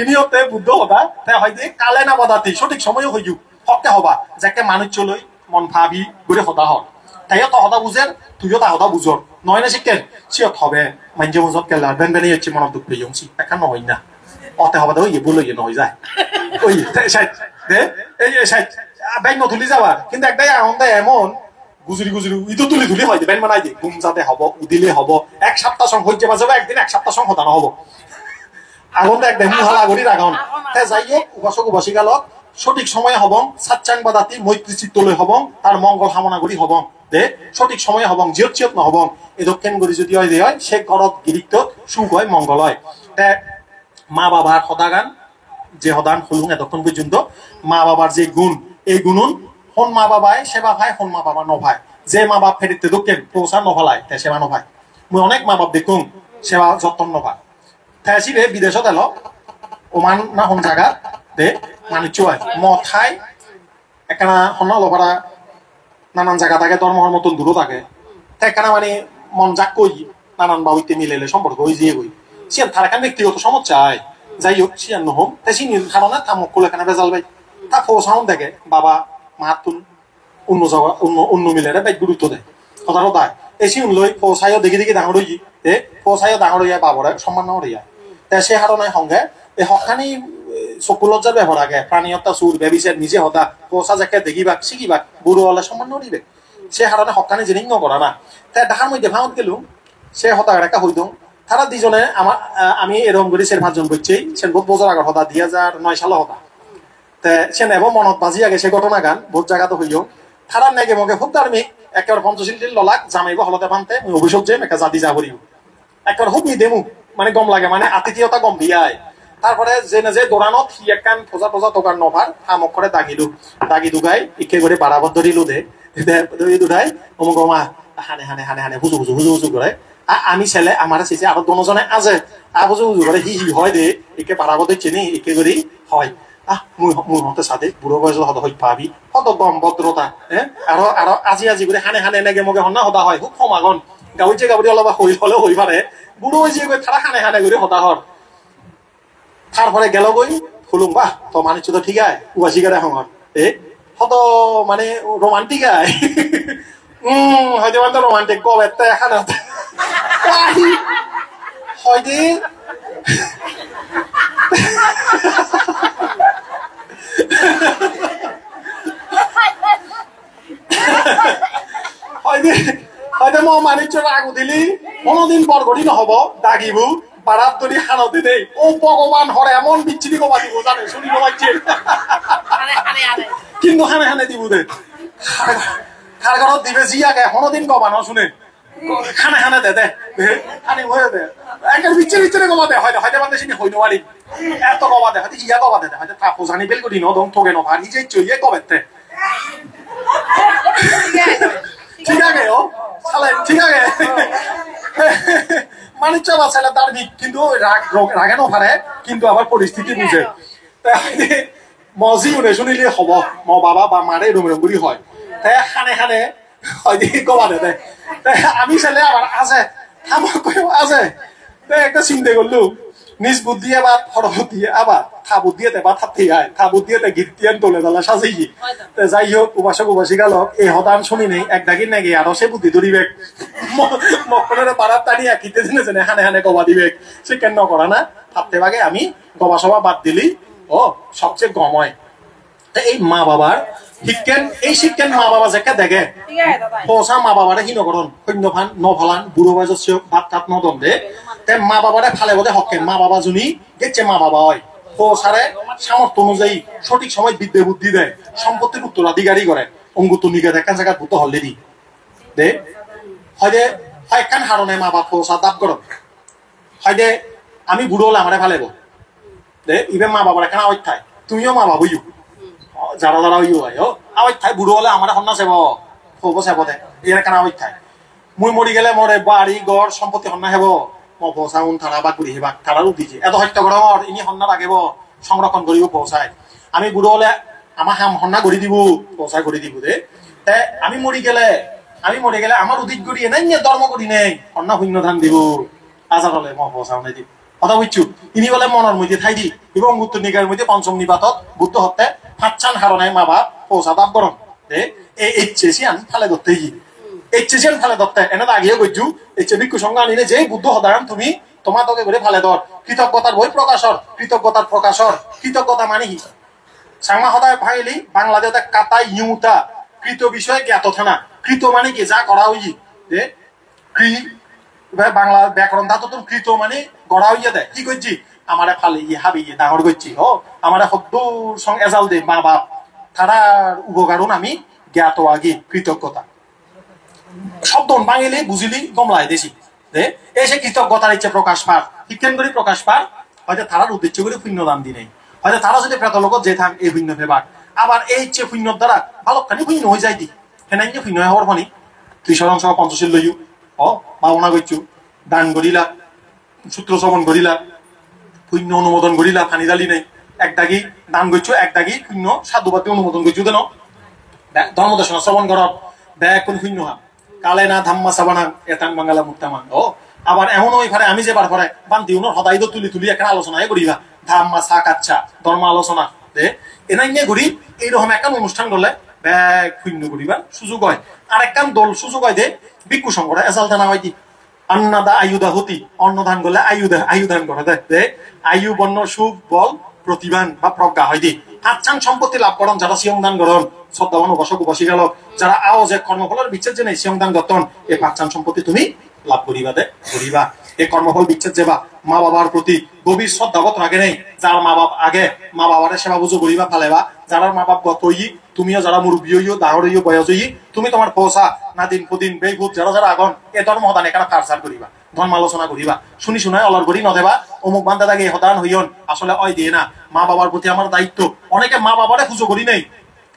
ইনিহতে বুদ্ধ সদা তে হয়তো কালে না বাদাতি সঠিক সময়ও হইউ হককে হবা যাকে মানুষ চলৈ মন ভাবি গড়ে সদা হল তাইও তো সদা বুঝের তুইও তা সদা বুঝর নয় না শিখেন সিয়ত হবে মাঞ্জে মজত কেলা বেন বেনে হচ্ছে মনত দুঃখ পেয়েছি এখন নহয় না অতে হবা দে ইয়ে বলো ইয়ে নহয় যায় ওই সাইড দে এই সাইড ব্যাগ নতুলি যাবা কিন্তু একটাই আহন দেয় এমন গুজুরি গুজুরি ইতো তুলি তুলি হয় ব্যান বানাই দিয়ে ঘুম যাতে হব উদিলে হব এক সপ্তাহ সং হইতে বাজাবে একদিন এক সপ্তাহ সং হতানো হব আগুন দেখ দেখ মুহালা গড়ি রাগান তে যাইয়ে উপাসক উপাসিকালক সঠিক সময়ে হবং সাচ্চাং বাদাতি মৈত্রী চিত্তলৈ হবং তার মঙ্গল কামনা করি হবং দে সঠিক সময়ে হবং জিয়ত চিয়ত নহবং এই দক্ষিণ গড়ি যদি হয় যে হয় সে ঘরত গিরিক্ত সুখ হয় মঙ্গল হয় তে মা বাবার সদাগান যে সদান হলুং এতক্ষণ পর্যন্ত মা বাবার যে গুণ এই গুণন হন মা বাবায় সেবা ভাই হন মা বাবা নভায় যে মা বাপ ফেরিতে দক্ষিণ প্রসার নভালায় তে সেবা নভায় মুই অনেক মা বাপ দেখুন সেবা যত্ন নভায় থাইছিবে বিদেশত এলো ওমান না হন জায়গা দে মানুষ হয় মথাই একখানা হন লপারা নানান জায়গা থাকে ধর্মহর মতন দূরও থাকে একখানা মানে মন যাক কই নানান বাবুতে মিলেলে সম্পর্ক হয়ে যেয়ে গই সিয়ান তার এখানে ব্যক্তিগত সমস্যা হয় যাই হোক সিয়ান নহম তাই সিনির কারণে তা মক্কল এখানে বেজাল ভাই তা ফোসাউন দেখে বাবা মাতুন অন্য জায়গা অন্য মিলেরে বেগ গুরুত্ব দেয় কথা দেয় এই সিন লই ফোসাইও দেখি দেখি ডাঙর হই এ ফোসাইও ডাঙর হইয়া বাবরে সম্মান না হইয়া তাই সে হারণায় সঙ্গে এই হকানি চকুলজ্জার ব্যবহার আগে প্রাণী হত্যা চুর ব্যবিচার নিজে হতা পোষা যাকে দেখিবাক শিখিবাক বুড়ো হলে সম্মান নদিবে সে হারণে হকানি জিনিস নকরা না তাই ঢাকার মধ্যে ভাঙত গেল সে হতা একটা হইত তারা দুজনে আমার আমি এরকম করে সের পাঁচজন করছি সে বহুত বছর আগর হতা 2009 সালে হতা তে সে নেব মনত বাজি আগে সে ঘটনা গান বহুত জায়গাতে হইও তারা নেগে মগে খুব ধার্মিক একেবারে পঞ্চশীল ললাক জামাইব হলতে পানতে অভিযোগ যে একা জাতি যা করিব একবার হুক নি দেমু মানে গম লাগে মানে আতিথিয়তা গম দিয়ায় তারপরে যে না যে দোরানত সি একখান ফোজা ফোজা দোকান নভার হামক করে দাগি দুগাই ইকে করে বারাবত ধরিলু দে দুধাই অমুক মা হানে হানে হানে হানে হুজু হুজু হুজু হুজু করে আমি ছেলে আমার চেয়েছে আরো দনজনে আছে হুজু হুজু করে হি হি হয় দে একে বারাবত চিনি একে করি হয় মুই হতে সাথে বুড়ো বয়স হত হই পাবি হত গম ভদ্রতা হ্যাঁ আরো আরো আজি আজি করে হানে হানে এনেকে মগে হন্না হতা হয় খুব সমাগন গাউছে গাবরি অলপ হই হলে হই পারে বুড়ো হয়েছে তারা হানে হানে করে হতা হর তারপরে গেল গই ফুলুম বাহ তো মানুষ তো ঠিক আছে উবাসিকারে হঙর এ হত মানে রোমান্টিক আয় হয়তো মানে রোমান্টিক কবে এখানে হয়তো হয়তো মই মানুষ আগু দিলি কোনদিন বরগড়ি নহব দাগিবু বারাত ধরি হানতে দেই ও ভগবান হরে এমন বিচ্ছিরি কবা দিব জানে শুনি পাচ্ছে কিন্তু হানে হানে দিব দে কার ঘরত দিবে জি আগে কোনদিন কবা না শুনে খানে খানে দে দে খানি হয়ে দে একটা বিচ্ছিরি বিচ্ছিরি কবা দে হয়তো হয়তো মানে শুনি হই নোৱাৰি এত কবা দে হয়তো ইয়া কবা দে হয়তো তাপো জানি বেল করি নদম ঠগে ন ভারি যে চইয়ে কবেতে ঠিক আছে ও সালে ঠিক আছে মানুষ চাবা ছেলে তার কিন্তু রাগে নপারে কিন্তু আবার পরিস্থিতি বুঝে মজি উনে শুনিলে হব ম বাবা বা মারে রুমরুমগুড়ি হয় তাই খানে খানে হয় দেখি কবা দে আমি ছেলে আবার আছে আমার আছে একটা চিন্তা করলু নিজ বুদ্ধি এবার ফরফ দিয়ে আবার থা বুদ্ধি এবার থাকতে যায় থা বুদ্ধি এতে গীর্তিয়ান তোলে তালা সাজেই যাই হোক উপাসক উপাসিকালক এই হদান শুনি নেই এক ডাকি নাকি আরো সে বুদ্ধি ধরিবে মকলের পাড়ার টানিয়া খিতে জেনে জেনে হানে হানে গবা দিবে সে কেন করা না ভাবতে ভাগে আমি গবা সবা বাদ দিলি ও সবচেয়ে গম হয় এই মা বাবার শিক্ষেন এই শিক্ষেন মা বাবা যাকে দেখে পৌঁছা মা বাবারে কি নকরণ সৈন্যফান নফালান বুড়ো বয়স ভাত তাত নদন্দে তে মা বাবারে ফালে বোধে হকেন মা বাবা জুনি গেছে মা বাবা হয় পৌঁছারে সামর্থ্য অনুযায়ী সঠিক সময় বিদ্যে বুদ্ধি দেয় সম্পত্তির উত্তরাধিকারী করে অঙ্গুতনিকে দেখা জায়গা ভূত হল্লে দি দে হয়তো হয়খান হারণে মা বাপ পৌঁছা দাব করন হয়তো আমি বুড়ো হলে আমারে ফেলেব দে ইবে মা বাবার এখানে আওয়াজ থাই তুমিও মা বাবুইও যারা যারা ইউ হয় আওয়াজ থাই বুড়ো হলে আমার হন্না সেব হবো সেব দে এর এখানে আওয়াজ থাই মুই মরি গেলে মরে বাড়ি ঘর সম্পত্তি হন্না হেব মই পৌঁছাউন থানা বা ঘুরি হেবা থানারও দিছে এত হত্যা করা মর ইনি হন্না রাখিব সংরক্ষণ করিব পৌঁছায় আমি বুড়ো হলে আমার হন্না গড়ি দিব পৌঁছায় গড়ি দিব দে তে আমি মরি গেলে আমার উদিত গড়ি এনাই নিয়ে ধর্ম করি নেই হন্না শূন্য ধান দিব আজার হলে মই পৌঁছাও নাই দিব কথা বুঝছু ইনি বলে মনের মধ্যে ঠাই দি এবং উত্তর নিকার মধ্যে পঞ্চম নিপাতত বুদ্ধ হত্যে ফাঁচান হারণে মা বাপ পৌঁছা দাব করন দে এই এইচএসিয়ান ফালে ধরতে গিয়ে এইচএসিয়ান ফালে ধরতে এনে আগিয়ে গজ্জু এইচ ভিক্ষু সঙ্গে আনিলে যে বুদ্ধ হদায়ন তুমি তোমার তোকে করে ফালে ধর কৃতজ্ঞতার বই প্রকাশর কৃতজ্ঞতা মানে কি সাংমা হদায় ভাঙিলি বাংলাদেশ কাতা ইউতা কৃত বিষয়ে জ্ঞাত থানা কৃত মানে কি যা করা হই যে বাংলা ব্যাকরণ ধাতু তুমি কৃত মানে গড়া হইয়া দেয় কি করছি আমারে ফালে ইয়ে হাবি ইয়ে ডাঙর করছি আমারে সদ্দূর সঙ্গে এজাল দে মা বাপ তারার উপকারণ আমি জ্ঞাত আগে কৃতজ্ঞতা শব্দ বাঙালি বুঝিলি গমলাই দেশি যে এই সে কৃতজ্ঞতার ইচ্ছে প্রকাশ পার শিক্ষণ করে প্রকাশ পার হয়তো তারার উদ্দেশ্য করে শূন্য দাম দি নেই হয়তো তারা যদি প্রেত লোক যে থাক এই শূন্য ফেবার আবার এই ইচ্ছে শূন্যর দ্বারা ভালখানি শূন্য হয়ে যায় দি সেনাই যে শূন্য হওয়ার ফানি 300 লইও ভাবনা করছু দান করিলা সূত্র শ্রবণ করিলা শূন্য অনুমোদন করিলা ফানি দালি নাই এক দাগি দান করছো এক দাগি শূন্য সাধুবাদী অনুমোদন করছো কেন ধর্মদর্শন শ্রবণ কর ব্যয় কোন শূন্য হা কালে না ধাম্মা সাবানা এতাং বাঙ্গালা মুক্তামান আবার এমন ওই ফারে আমি যে বার করে বান্তি উনোর হদাই তুলি তুলি একটা আলোচনায় করিবা ধাম্মা সা কাচ্চা ধর্ম আলোচনা দে এনাই নিয়ে ঘুরি এইরকম একটা অনুষ্ঠান করলে ব্যাগ শূন্য করিবা সুযোগ হয় আর একখান দল সুযোগ হয় দে ভিক্ষু সংকটে এসাল দানা হয় কি আন্নাদা আয়ুদা হতি অন্নদান করলে আয়ুদান করে দে আয়ু বর্ণ সুখ বল প্রতিবান বা প্রজ্ঞা হয় দি আচ্ছান সম্পত্তি লাভ করেন যারা সিয়ংদান করেন শ্রদ্ধাবান উপাসক উপাসী গেল যারা আওয়াজ এক কর্মফলের বিচ্ছেদ যে নেই সিয়ংদান করতেন এই পাচ্ছান সম্পত্তি তুমি লাভ করিবা দে করিবা এই কর্মফল বিচ্ছেদ যেবা মা বাবার প্রতি গভীর শ্রদ্ধাবোধ রাখে নেই যার মা বাপ আগে মা বাবার সেবা বুঝো করিবা ফালেবা যারা মা বাপ গত তুমিও যারা মুরব্বী হইও দাহর হইও বয়স হই তুমি তোমার পৌঁছা না দিন প্রদিন বেভূত যারা আগন এ ধর্ম হদান এখানে ফারসার করিবা ধর্ম আলোচনা করিবা শুনি শুনায় অলর করি নদেবা অমুক বান্ধা দাগে হদান হইন আসলে অয় দিয়ে না মা বাবার প্রতি আমার দায়িত্ব অনেকে মা বাবারে পুজো করি নেই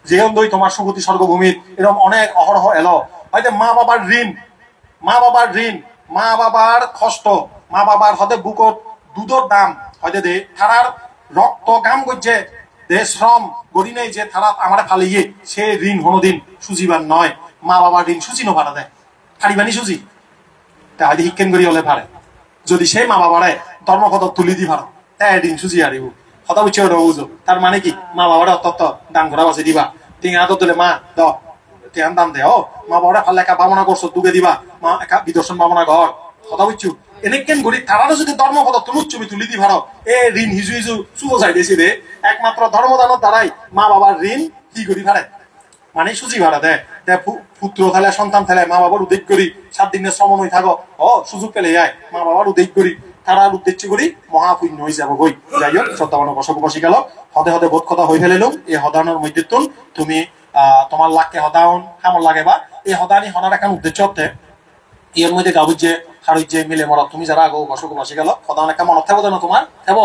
যেমন দই তোমার সুগতি স্বর্গভূমির এরকম অনেক অহরহ এলো হয়তো মা বাবার ঋণ মা বাবার কষ্ট মা বাবার হতে বুকত দুধর দাম হয়তো দে তারার রক্ত গাম করছে দে শ্রম গড়ি নেই যে তারা আমার ফালিয়ে সে ঋণ কোনোদিন সুজিবার নয় মা বাবার ঋণ সুজি নো ভাড়া দেয় ফাড়িবানি সুজি তাহলে শিক্ষণ করি হলে ভাড়ে যদি সেই মা বাবারে ধর্মপদ তুলি দি ভাড়ো তাই ঋণ সুজি হারিব কথা বুঝছে বুঝো তার মানে কি মা বাবারে অত্যন্ত দান ঘোরা বাসে দিবা টিঙা তো তুলে মা দ টিয়ান দান দে মা বাবারে ফালে একা বামনা করছো দুগে দিবা মা একা বিদর্শন বামনা ঘর কথা বুঝছো এনেকেন ঘুরি তারারও যদি ধর্মপদ তুলুচ্ছবি তুলি দি ভাড়ো এ ঋণ হিজু চুবো যাই দিয়েছি রে একমাত্র ধর্মদানের দ্বারাই মা বাবার ঋণ কি করি ভাড়ে মানে সুজি ভাড়া দেয় পুত্র থালে সন্তান থালে মা বাবার উদ্যোগ করি 7 দিনের শ্রমণ হয়ে থাকো সুযোগ পেলে যায় মা বাবার উদ্যোগ করি তারার উদ্দেশ্য করি মহাপুণ্য হয়ে যাব গই যাই হোক শ্রদ্ধাবান বসক বসি গেল হদে বোধ কথা হয়ে ফেলিলাম এই হদানোর মধ্যে তুমি তোমার লাখকে হদাউন কেমন লাগে বা এই হদানি হনার এখন উদ্দেশ্য হতে এর মধ্যে গাবুজ যে হারুজ যে মিলে মর তুমি যারা আগো বসক বসি গেল হদান একটা মনত থাকবো না তোমার থাকব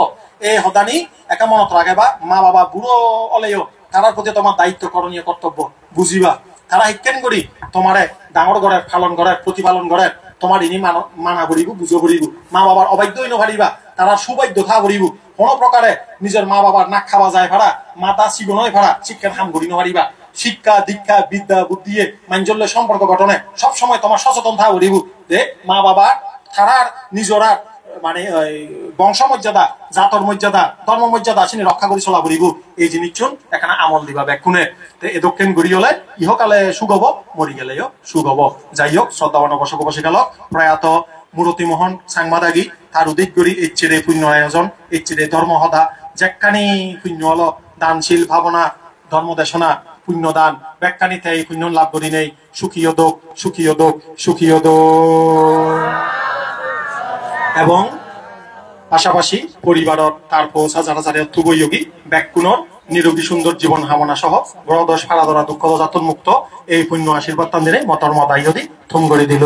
এই হদানি একা মনত রাখে বা মা বাবা বুড়ো অলেও তারার প্রতি তোমার দায়িত্ব করণীয় কর্তব্য বুঝিবা তারা শিক্ষণ করি তোমারে ডাঙর ঘরের পালন ঘরের প্রতিপালন ঘরের তোমার ইনি মানা করিব বুঝো করিব মা বাবার অবাধ্য ইনো ভারিবা তারা সুবাধ্য থা করিব কোন প্রকারে নিজের মা বাবার নাক খাওয়া যায় ভাড়া মাতা শিবনয় ভাড়া শিক্ষার হাম করি নহারিবা শিক্ষা দীক্ষা বিদ্যা বুদ্ধি মাঞ্জল্যের সম্পর্ক গঠনে সবসময় তোমার সচেতন থা করিব যে মা বাবার তারার নিজরার মানে বংশ মর্যাদা জাতর মর্যাদা ধর্ম মর্যাদা আসেনি রক্ষা করে চলা করিব এই জিনিস এখানে আমল দিবা ব্যাকুনে এ দক্ষিণ ঘুরি হলে ইহকালে সুখ হব মরি গেলেও সুখ হব যাই হোক শ্রদ্ধাবান বসক বসে গেল প্রয়াত মুরতি মোহন সাংবাদাগী তার উদিত করি ইচ্ছেরে পুণ্য আয়োজন ইচ্ছেরে ধর্ম হদা যেখানি পুণ্য হলো দানশীল ভাবনা ধর্ম দেশনা পুণ্য দান ব্যাখ্যানিতে এই পুণ্য লাভ করি নেই সুখীয় দোক সুখীয় দোক সুখীয় দোক এবং পাশাপাশি পরিবারের তার পৌঁছা যারা যারা অত্যুপযোগী ব্যাকুণর নিরোগী সুন্দর জীবন কামনা সহ গ্রহদোষ ফাড়াধরা দুঃখ যাতন মুক্ত এই পুণ্য আশীর্বাদ তান্দিরে মতর মদাই যদি থুম করে দিল।